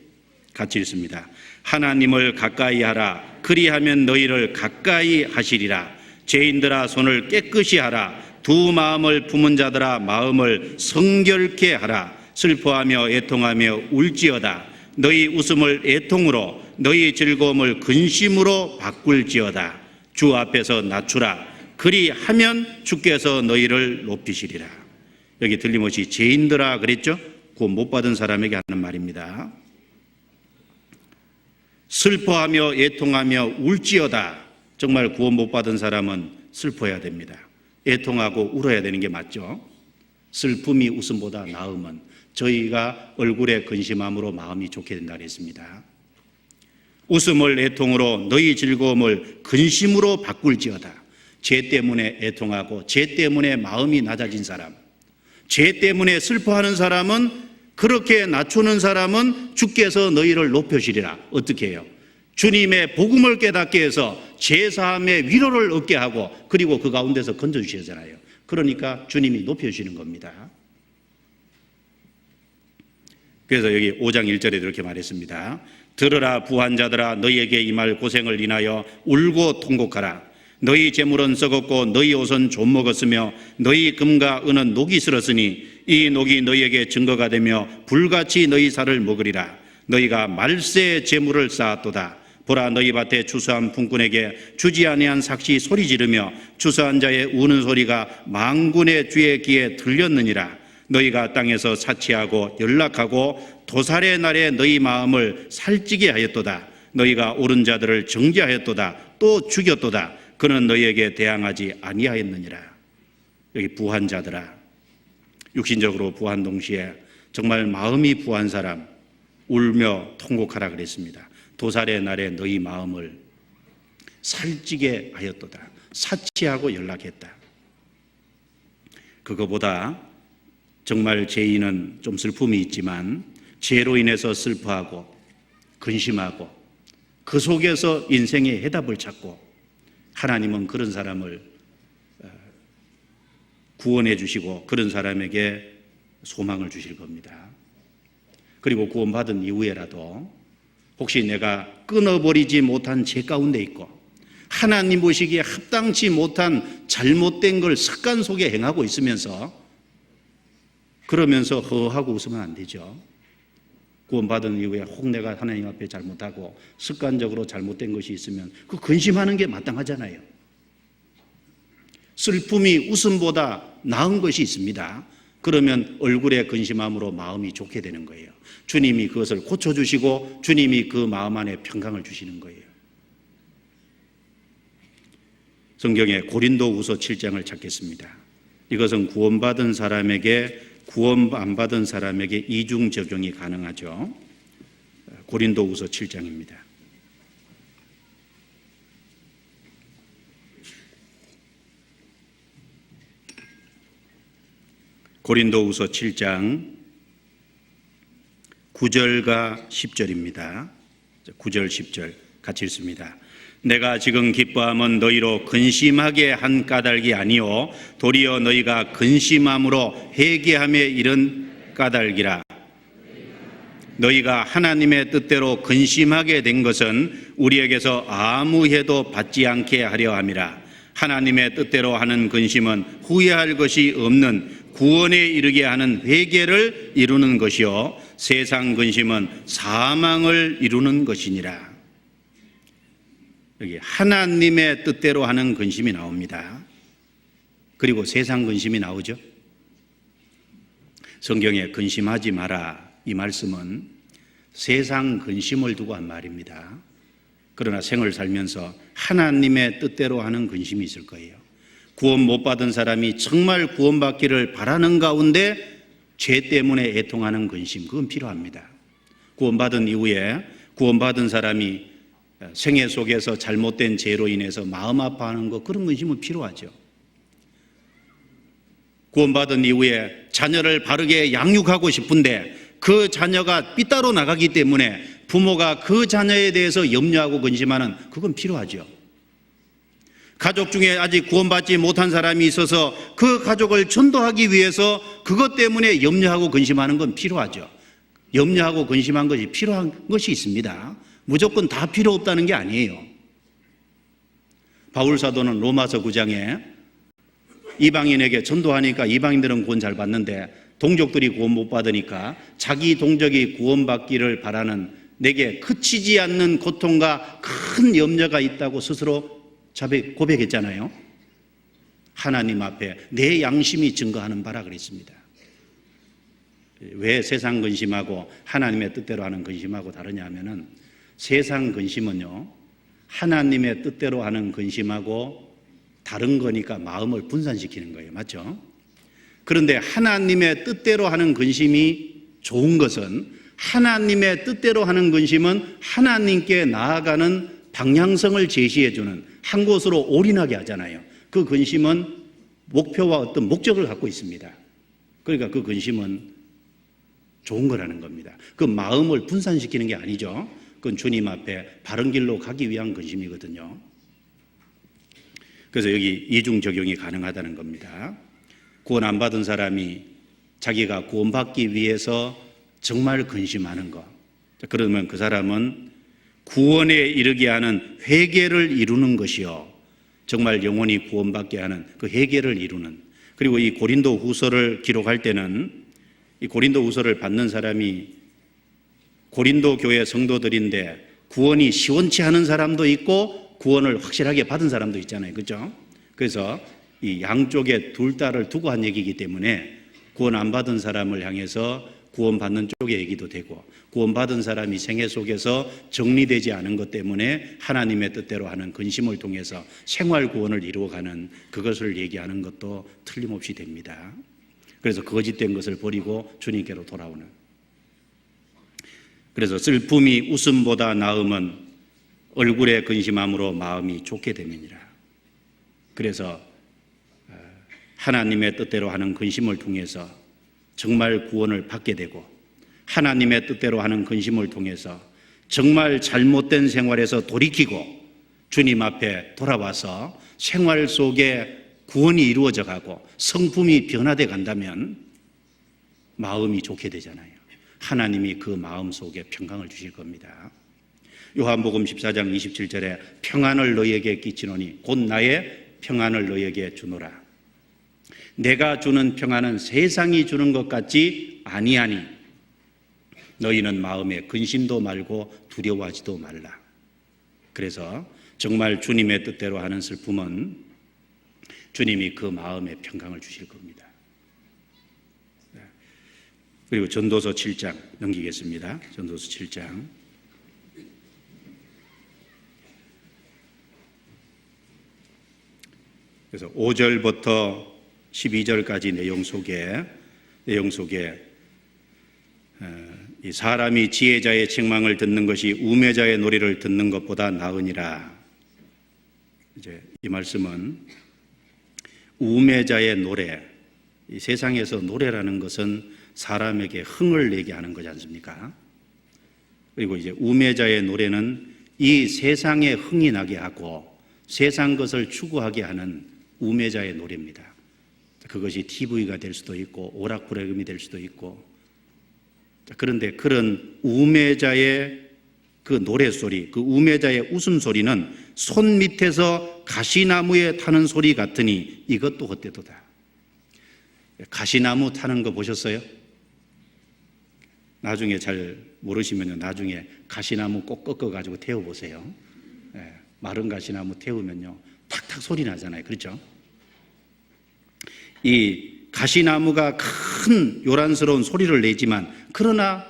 같이 읽습니다. 하나님을 가까이 하라. 그리하면 너희를 가까이 하시리라. 죄인들아 손을 깨끗이 하라. 두 마음을 품은 자들아 마음을 성결케 하라. 슬퍼하며 애통하며 울지어다. 너희 웃음을 애통으로 너희 즐거움을 근심으로 바꿀지어다. 주 앞에서 낮추라. 그리하면 주께서 너희를 높이시리라. 여기 틀림없이 죄인들아 그랬죠? 구원 못 받은 사람에게 하는 말입니다. 슬퍼하며 애통하며 울지어다. 정말 구원 못 받은 사람은 슬퍼해야 됩니다. 애통하고 울어야 되는 게 맞죠? 슬픔이 웃음보다 나음은 저희가 얼굴에 근심함으로 마음이 좋게 된다 그랬습니다. 웃음을 애통으로 너희 즐거움을 근심으로 바꿀지어다. 죄 때문에 애통하고 죄 때문에 마음이 낮아진 사람, 죄 때문에 슬퍼하는 사람은, 그렇게 낮추는 사람은 주께서 너희를 높여주리라. 어떻게 해요? 주님의 복음을 깨닫게 해서 죄사함의 위로를 얻게 하고, 그리고 그 가운데서 건져주시잖아요. 그러니까 주님이 높여주시는 겁니다. 그래서 여기 5장 1절에 이렇게 말했습니다. 들으라 부한자들아, 너희에게 임할 고생을 인하여 울고 통곡하라. 너희 재물은 썩었고 너희 옷은 좀 먹었으며 너희 금과 은은 녹이 슬었으니 이 녹이 너희에게 증거가 되며 불같이 너희 살을 먹으리라. 너희가 말세의 재물을 쌓았도다. 보라, 너희 밭에 추수한 품꾼에게 주지 아니한 삭시 소리 지르며 추수한 자의 우는 소리가 만군의 주의 귀에 들렸느니라. 너희가 땅에서 사치하고 연락하고 도살의 날에 너희 마음을 살찌게 하였도다. 너희가 옳은 자들을 정죄하였도다. 또 죽였도다. 그는 너희에게 대항하지 아니하였느니라. 여기 부한 자들아, 육신적으로 부한 동시에 정말 마음이 부한 사람, 울며 통곡하라 그랬습니다. 도살의 날에 너희 마음을 살찌게 하였도다. 사치하고 연락했다. 그거보다 정말 죄인은 좀 슬픔이 있지만 죄로 인해서 슬퍼하고 근심하고 그 속에서 인생의 해답을 찾고, 하나님은 그런 사람을 구원해 주시고 그런 사람에게 소망을 주실 겁니다. 그리고 구원받은 이후에라도 혹시 내가 끊어버리지 못한 죄 가운데 있고 하나님 보시기에 합당치 못한 잘못된 걸 습관 속에 행하고 있으면서, 그러면서 허허하고 웃으면 안 되죠. 구원받은 이후에 혹 내가 하나님 앞에 잘못하고 습관적으로 잘못된 것이 있으면 그 근심하는 게 마땅하잖아요. 슬픔이 웃음보다 나은 것이 있습니다. 그러면 얼굴에 근심함으로 마음이 좋게 되는 거예요. 주님이 그것을 고쳐주시고 주님이 그 마음 안에 평강을 주시는 거예요. 성경에 고린도후서 7장을 찾겠습니다. 이것은 구원받은 사람에게, 구원 안 받은 사람에게 이중 적용이 가능하죠. 고린도후서 7장입니다. 고린도후서 7장 9절과 10절입니다. 9절 10절 같이 읽습니다. 내가 지금 기뻐함은 너희로 근심하게 한 까닭이 아니요 도리어 너희가 근심함으로 회개함에 이른 까닭이라. 너희가 하나님의 뜻대로 근심하게 된 것은 우리에게서 아무 해도 받지 않게 하려 함이라. 하나님의 뜻대로 하는 근심은 후회할 것이 없는 구원에 이르게 하는 회개를 이루는 것이요 세상 근심은 사망을 이루는 것이니라. 여기 하나님의 뜻대로 하는 근심이 나옵니다. 그리고 세상 근심이 나오죠. 성경에 근심하지 마라, 이 말씀은 세상 근심을 두고 한 말입니다. 그러나 생을 살면서 하나님의 뜻대로 하는 근심이 있을 거예요. 구원 못 받은 사람이 정말 구원받기를 바라는 가운데 죄 때문에 애통하는 근심, 그건 필요합니다. 구원받은 이후에 구원받은 사람이 생애 속에서 잘못된 죄로 인해서 마음 아파하는 것, 그런 근심은 필요하죠. 구원받은 이후에 자녀를 바르게 양육하고 싶은데 그 자녀가 삐따로 나가기 때문에 부모가 그 자녀에 대해서 염려하고 근심하는, 그건 필요하죠. 가족 중에 아직 구원받지 못한 사람이 있어서 그 가족을 전도하기 위해서 그것 때문에 염려하고 근심하는 건 필요하죠. 염려하고 근심한 것이 필요한 것이 있습니다. 무조건 다 필요 없다는 게 아니에요. 바울 사도는 로마서 9장에 이방인에게 전도하니까 이방인들은 구원 잘 받는데 동족들이 구원 못 받으니까 자기 동족이 구원받기를 바라는 내게 그치지 않는 고통과 큰 염려가 있다고 스스로 고백했잖아요. 하나님 앞에 내 양심이 증거하는 바라 그랬습니다. 왜 세상 근심하고 하나님의 뜻대로 하는 근심하고 다르냐 하면은, 세상 근심은요, 하나님의 뜻대로 하는 근심하고 다른 거니까 마음을 분산시키는 거예요. 맞죠? 그런데 하나님의 뜻대로 하는 근심이 좋은 것은, 하나님의 뜻대로 하는 근심은 하나님께 나아가는 방향성을 제시해주는, 한 곳으로 올인하게 하잖아요. 그 근심은 목표와 어떤 목적을 갖고 있습니다. 그러니까 그 근심은 좋은 거라는 겁니다. 그 마음을 분산시키는 게 아니죠. 그건 주님 앞에 바른 길로 가기 위한 근심이거든요. 그래서 여기 이중 적용이 가능하다는 겁니다. 구원 안 받은 사람이 자기가 구원받기 위해서 정말 근심하는 것, 그러면 그 사람은 구원에 이르게 하는 회개를 이루는 것이요, 정말 영원히 구원받게 하는 그 회개를 이루는, 그리고 이 고린도 후서를 기록할 때는 이 고린도 후서를 받는 사람이 고린도 교회 성도들인데 구원이 시원치 않은 사람도 있고 구원을 확실하게 받은 사람도 있잖아요. 그렇죠? 그래서 이 양쪽에 둘 다를 두고 한 얘기이기 때문에 구원 안 받은 사람을 향해서 구원받는 쪽의 얘기도 되고, 구원받은 사람이 생애 속에서 정리되지 않은 것 때문에 하나님의 뜻대로 하는 근심을 통해서 생활 구원을 이루어가는 그것을 얘기하는 것도 틀림없이 됩니다. 그래서 거짓된 것을 버리고 주님께로 돌아오는, 그래서 슬픔이 웃음보다 나음은 얼굴에 근심함으로 마음이 좋게 됨이니라. 그래서 하나님의 뜻대로 하는 근심을 통해서 정말 구원을 받게 되고, 하나님의 뜻대로 하는 근심을 통해서 정말 잘못된 생활에서 돌이키고 주님 앞에 돌아와서 생활 속에 구원이 이루어져 가고 성품이 변화돼 간다면 마음이 좋게 되잖아요. 하나님이 그 마음 속에 평강을 주실 겁니다. 요한복음 14장 27절에 평안을 너희에게 끼치노니 곧 나의 평안을 너희에게 주노라. 내가 주는 평안은 세상이 주는 것 같지 아니하니 너희는 마음에 근심도 말고 두려워하지도 말라. 그래서 정말 주님의 뜻대로 하는 슬픔은 주님이 그 마음에 평강을 주실 겁니다. 그리고 전도서 7장 넘기겠습니다. 전도서 7장. 그래서 5절부터 12절까지 내용 속에 이 사람이 지혜자의 책망을 듣는 것이 우매자의 노래를 듣는 것보다 나으니라. 이제 이 말씀은 우매자의 노래, 이 세상에서 노래라는 것은 사람에게 흥을 내게 하는 거지 않습니까? 그리고 이제 우매자의 노래는 이 세상에 흥이 나게 하고 세상 것을 추구하게 하는 우매자의 노래입니다. 그것이 TV가 될 수도 있고 오락 프로그램이 될 수도 있고, 그런데 그런 우매자의 그 노래소리, 그 우매자의 웃음소리는 손 밑에서 가시나무에 타는 소리 같으니 이것도 헛되도다. 가시나무 타는 거 보셨어요? 나중에 잘 모르시면 나중에 가시나무 꼭 꺾어가지고 태워보세요. 마른 가시나무 태우면요 탁탁 소리 나잖아요. 그렇죠? 이 가시나무가 큰 요란스러운 소리를 내지만 그러나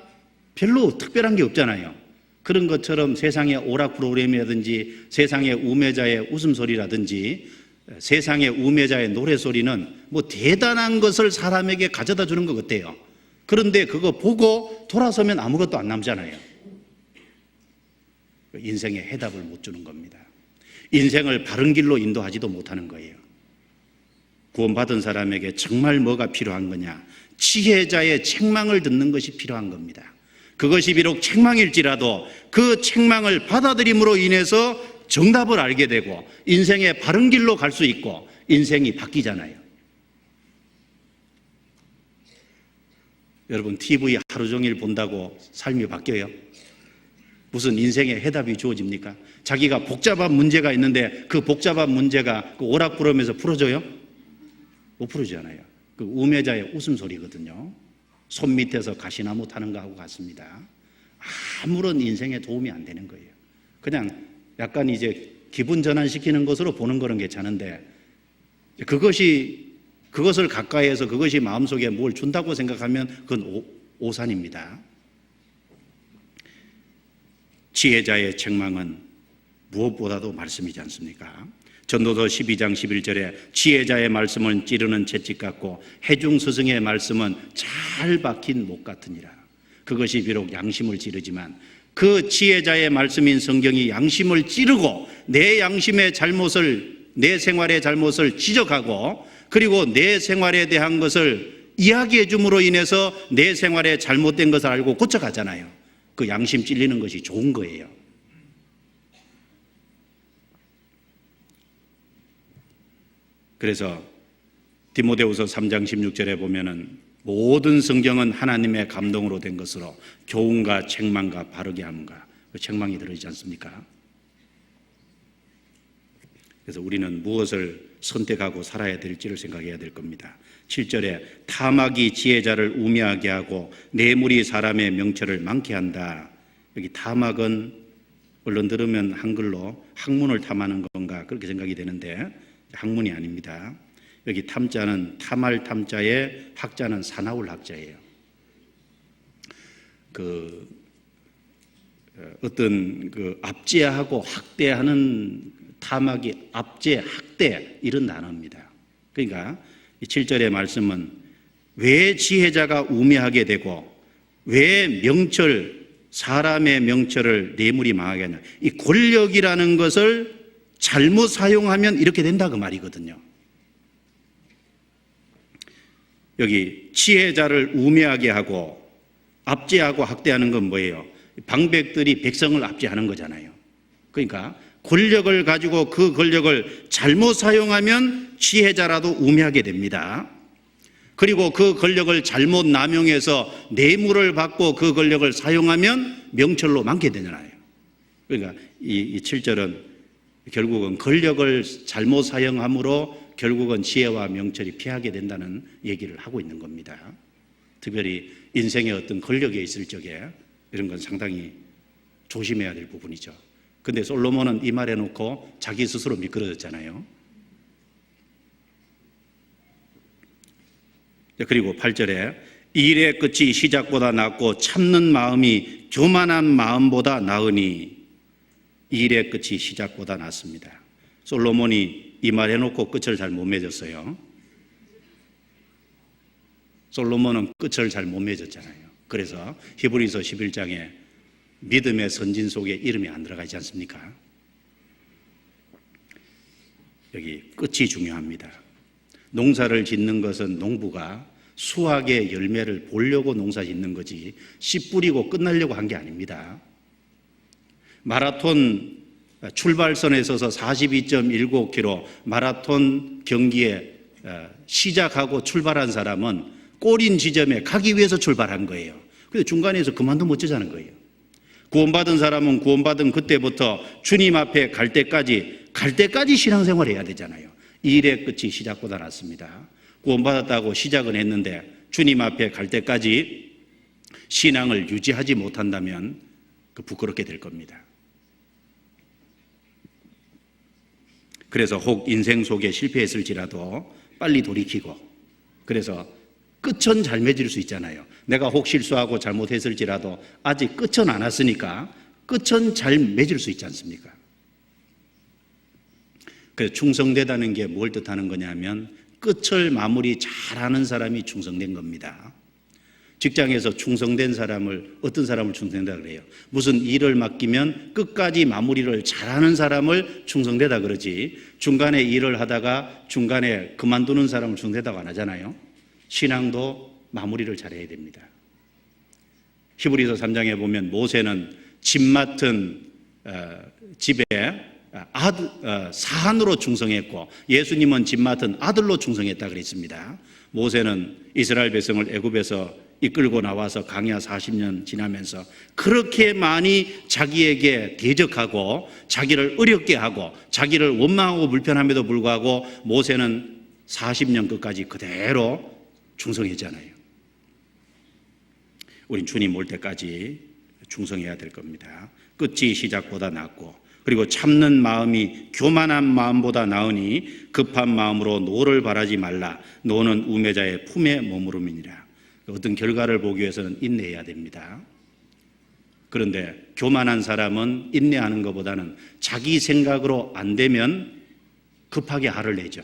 별로 특별한 게 없잖아요. 그런 것처럼 세상의 오락 프로그램이라든지 세상의 우매자의 웃음소리라든지 세상의 우매자의 노래소리는 뭐 대단한 것을 사람에게 가져다 주는 것 같아요. 그런데 그거 보고 돌아서면 아무것도 안 남잖아요. 인생의 해답을 못 주는 겁니다. 인생을 바른 길로 인도하지도 못하는 거예요. 구원받은 사람에게 정말 뭐가 필요한 거냐? 지혜자의 책망을 듣는 것이 필요한 겁니다. 그것이 비록 책망일지라도 그 책망을 받아들임으로 인해서 정답을 알게 되고 인생의 바른 길로 갈 수 있고 인생이 바뀌잖아요. 여러분 TV 하루 종일 본다고 삶이 바뀌어요? 무슨 인생의 해답이 주어집니까? 자기가 복잡한 문제가 있는데 그 복잡한 문제가 그 오락부름에서 풀어져요? 못 풀어지잖아요. 그 우매자의 웃음소리거든요. 손 밑에서 가시나무 타는 거하고 같습니다. 아무런 인생에 도움이 안 되는 거예요. 그냥 약간 이제 기분 전환시키는 것으로 보는 거는 괜찮은데 그것을 가까이해서 그것이 마음속에 뭘 준다고 생각하면 그건 오산입니다. 지혜자의 책망은 무엇보다도 말씀이지 않습니까? 전도서 12장 11절에 지혜자의 말씀은 찌르는 채찍 같고 해중 스승의 말씀은 잘 박힌 목 같으니라. 그것이 비록 양심을 찌르지만 그 지혜자의 말씀인 성경이 양심을 찌르고 내 양심의 잘못을, 내 생활의 잘못을 지적하고 그리고 내 생활에 대한 것을 이야기해 줌으로 인해서 내 생활에 잘못된 것을 알고 고쳐가잖아요. 그 양심 찔리는 것이 좋은 거예요. 그래서 디모데후서 3장 16절에 보면은 모든 성경은 하나님의 감동으로 된 것으로 교훈과 책망과 바르게 함과, 그 책망이 들어있지 않습니까? 그래서 우리는 무엇을 선택하고 살아야 될지를 생각해야 될 겁니다. 7절에 탐악이 지혜자를 우매하게 하고 뇌물이 사람의 명철을 많게 한다. 여기 탐악은 얼른 들으면 한글로 학문을 탐하는 건가 그렇게 생각이 되는데 학문이 아닙니다. 여기 탐자는 탐할 탐자에 학자는 사나울 학자예요. 어떤 압제하고 학대하는 탐악이 압제, 학대 이런 단어입니다. 그러니까 이 7절의 말씀은 왜 지혜자가 우매하게 되고 왜 사람의 명철을 뇌물이 망하게 하냐. 이 권력이라는 것을 잘못 사용하면 이렇게 된다 그 말이거든요. 여기 지혜자를 우매하게 하고 압제하고 학대하는 건 뭐예요? 방백들이 백성을 압제하는 거잖아요. 그러니까 권력을 가지고 그 권력을 잘못 사용하면 지혜자라도 우매하게 됩니다. 그리고 그 권력을 잘못 남용해서 뇌물을 받고 그 권력을 사용하면 명철로 많게 되잖아요. 그러니까 이 7절은 결국은 권력을 잘못 사용함으로 결국은 지혜와 명철이 피하게 된다는 얘기를 하고 있는 겁니다. 특별히 인생의 어떤 권력에 있을 적에 이런 건 상당히 조심해야 될 부분이죠. 근데 솔로몬은 이 말 해놓고 자기 스스로 미끄러졌잖아요. 그리고 8절에 일의 끝이 시작보다 낫고 참는 마음이 교만한 마음보다 나으니 일의 끝이 시작보다 낫습니다. 솔로몬이 이 말 해놓고 끝을 잘 못 맺었어요. 솔로몬은 끝을 잘 못 맺었잖아요. 그래서 히브리서 11장에 믿음의 선진 속에 이름이 안 들어가지 않습니까? 여기 끝이 중요합니다. 농사를 짓는 것은 농부가 수확의 열매를 보려고 농사 짓는 거지 씨 뿌리고 끝나려고 한 게 아닙니다. 마라톤 출발선에 서서 42.19km 마라톤 경기에 시작하고 출발한 사람은 골인 지점에 가기 위해서 출발한 거예요. 근데 중간에서 그만두면 어쩌자는 거예요. 구원받은 사람은 구원받은 그때부터 주님 앞에 갈 때까지 신앙생활 해야 되잖아요. 일의 끝이 시작보다 낫습니다. 구원받았다고 시작은 했는데 주님 앞에 갈 때까지 신앙을 유지하지 못한다면 부끄럽게 될 겁니다. 그래서 혹 인생 속에 실패했을지라도 빨리 돌이키고, 그래서 끝은 잘 맺을 수 있잖아요. 내가 혹 실수하고 잘못했을지라도 아직 끝은 안 왔으니까 끝은 잘 맺을 수 있지 않습니까? 그래서 충성되다는 게 뭘 뜻하는 거냐면 끝을 마무리 잘하는 사람이 충성된 겁니다. 직장에서 충성된 사람을, 어떤 사람을 충성된다 그래요? 무슨 일을 맡기면 끝까지 마무리를 잘하는 사람을 충성되다 그러지, 중간에 일을 하다가 중간에 그만두는 사람을 충성되다고 안 하잖아요. 신앙도 마무리를 잘해야 됩니다. 히브리서 3장에 보면 모세는 집 맡은 집에 사한으로 충성했고 예수님은 집 맡은 아들로 충성했다 그랬습니다. 모세는 이스라엘 백성을 애굽에서 이끌고 나와서 광야 40년 지나면서 그렇게 많이 자기에게 대적하고 자기를 어렵게 하고 자기를 원망하고 불편함에도 불구하고 모세는 40년 끝까지 그대로 충성했잖아요. 우린 주님 올 때까지 충성해야 될 겁니다. 끝이 시작보다 낫고 그리고 참는 마음이 교만한 마음보다 나으니 급한 마음으로 노를 바라지 말라. 노는 우매자의 품에 머무름이니라. 어떤 결과를 보기 위해서는 인내해야 됩니다. 그런데 교만한 사람은 인내하는 것보다는 자기 생각으로 안 되면 급하게 화를 내죠.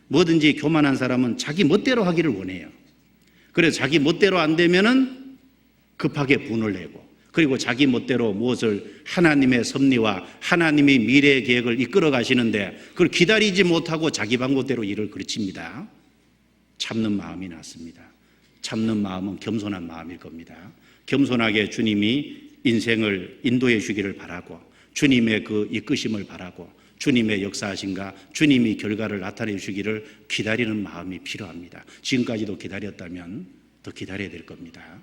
뭐든지 교만한 사람은 자기 멋대로 하기를 원해요. 그래서 자기 멋대로 안 되면은 급하게 분을 내고, 그리고 자기 멋대로 무엇을 하나님의 섭리와 하나님의 미래의 계획을 이끌어 가시는데 그걸 기다리지 못하고 자기 방법대로 일을 그르칩니다. 참는 마음이 낫습니다. 참는 마음은 겸손한 마음일 겁니다. 겸손하게 주님이 인생을 인도해 주기를 바라고, 주님의 그 이끄심을 바라고, 주님의 역사하신가, 주님이 결과를 나타내 주시기를 기다리는 마음이 필요합니다. 지금까지도 기다렸다면 더 기다려야 될 겁니다.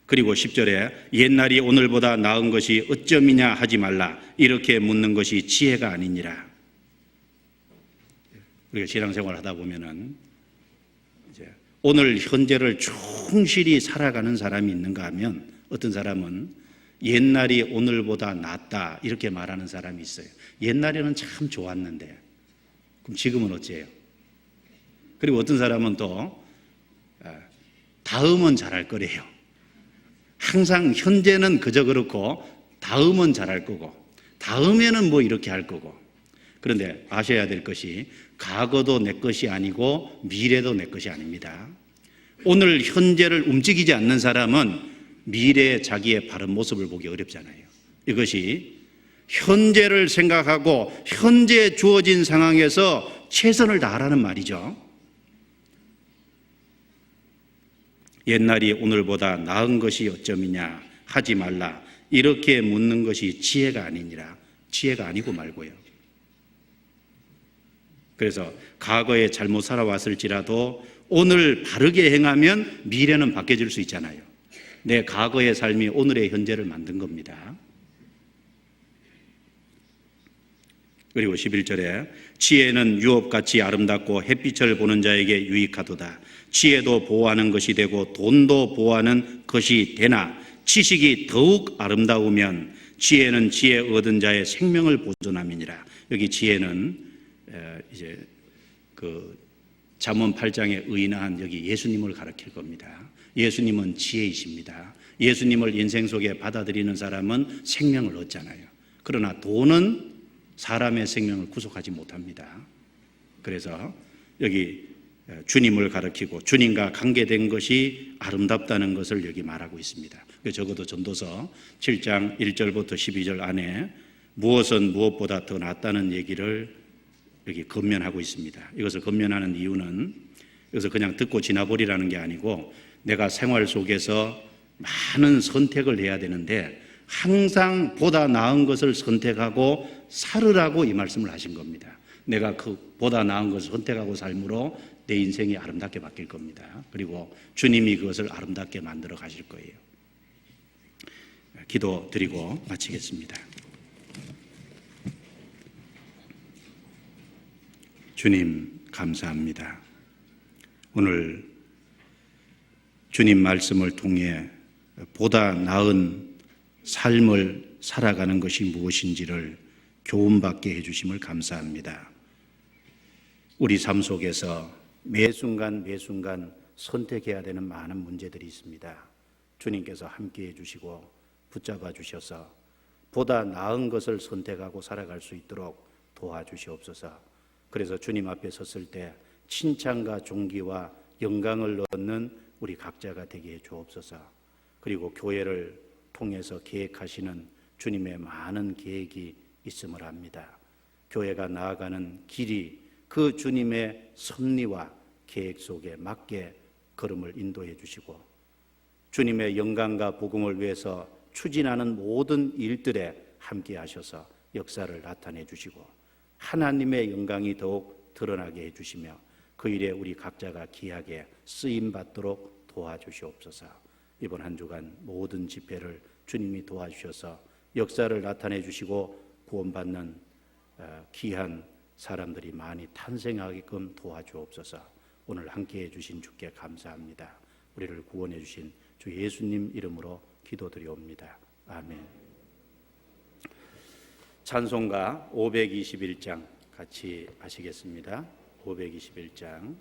그리고 10절에 옛날이 오늘보다 나은 것이 어쩌미냐 하지 말라. 이렇게 묻는 것이 지혜가 아니니라. 우리가 신앙생활을 하다 보면은 이제 오늘 현재를 충실히 살아가는 사람이 있는가 하면, 어떤 사람은 옛날이 오늘보다 낫다 이렇게 말하는 사람이 있어요. 옛날에는 참 좋았는데 그럼 지금은 어째요? 그리고 어떤 사람은 또 다음은 잘할 거래요. 항상 현재는 그저 그렇고 다음은 잘할 거고 다음에는 뭐 이렇게 할 거고. 그런데 아셔야 될 것이 과거도 내 것이 아니고 미래도 내 것이 아닙니다. 오늘 현재를 움직이지 않는 사람은 미래의 자기의 바른 모습을 보기 어렵잖아요. 이것이 현재를 생각하고 현재 주어진 상황에서 최선을 다하라는 말이죠. 옛날이 오늘보다 나은 것이 어쩌미냐 하지 말라. 이렇게 묻는 것이 지혜가 아니니라. 지혜가 아니고 말고요. 그래서 과거에 잘못 살아왔을지라도 오늘 바르게 행하면 미래는 바뀌어질 수 있잖아요. 내 과거의 삶이 오늘의 현재를 만든 겁니다. 그리고 11절에 지혜는 유업같이 아름답고 햇빛을 보는 자에게 유익하도다. 지혜도 보호하는 것이 되고 돈도 보호하는 것이 되나 지식이 더욱 아름다우면 지혜는 지혜 얻은 자의 생명을 보존함이니라. 여기 지혜는 이제 그 잠언 8장에 의인한 여기 예수님을 가리킬 겁니다. 예수님은 지혜이십니다. 예수님을 인생 속에 받아들이는 사람은 생명을 얻잖아요. 그러나 돈은 사람의 생명을 구속하지 못합니다. 그래서 여기 주님을 가리키고 주님과 관계된 것이 아름답다는 것을 여기 말하고 있습니다. 적어도 전도서 7장 1절부터 12절 안에 무엇은 무엇보다 더 낫다는 얘기를 여기 건면하고 있습니다. 이것을 건면하는 이유는 여기서 그냥 듣고 지나버리라는 게 아니고 내가 생활 속에서 많은 선택을 해야 되는데 항상 보다 나은 것을 선택하고 살으라고 이 말씀을 하신 겁니다. 내가 그 보다 나은 것을 선택하고 삶으로 내 인생이 아름답게 바뀔 겁니다. 그리고 주님이 그것을 아름답게 만들어 가실 거예요. 기도 드리고 마치겠습니다. 주님 감사합니다. 오늘 주님 말씀을 통해 보다 나은 삶을 살아가는 것이 무엇인지를 교훈받게 해주심을 감사합니다. 우리 삶 속에서 매 순간 선택해야 되는 많은 문제들이 있습니다. 주님께서 함께 해주시고 붙잡아 주셔서 보다 나은 것을 선택하고 살아갈 수 있도록 도와주시옵소서. 그래서 주님 앞에 섰을 때 칭찬과 존귀와 영광을 얻는 우리 각자가 되게 해 주옵소서. 그리고 교회를 통해서 계획하시는 주님의 많은 계획이 있음을 압니다. 교회가 나아가는 길이 그 주님의 섭리와 계획 속에 맞게 걸음을 인도해 주시고 주님의 영광과 복음을 위해서 추진하는 모든 일들에 함께 하셔서 역사를 나타내 주시고 하나님의 영광이 더욱 드러나게 해 주시며 그 일에 우리 각자가 귀하게 쓰임 받도록 도와주시옵소서. 이번 한 주간 모든 집회를 주님이 도와주셔서 역사를 나타내 주시고 구원받는 귀한 사람들이 많이 탄생하게끔 도와주옵소서. 오늘 함께해 주신 주께 감사합니다. 우리를 구원해 주신 주 예수님 이름으로 기도드리옵니다. 아멘. 찬송가 521장 같이 하시겠습니다. 521장.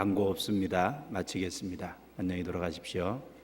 광고 없습니다. 마치겠습니다. 안녕히 돌아가십시오.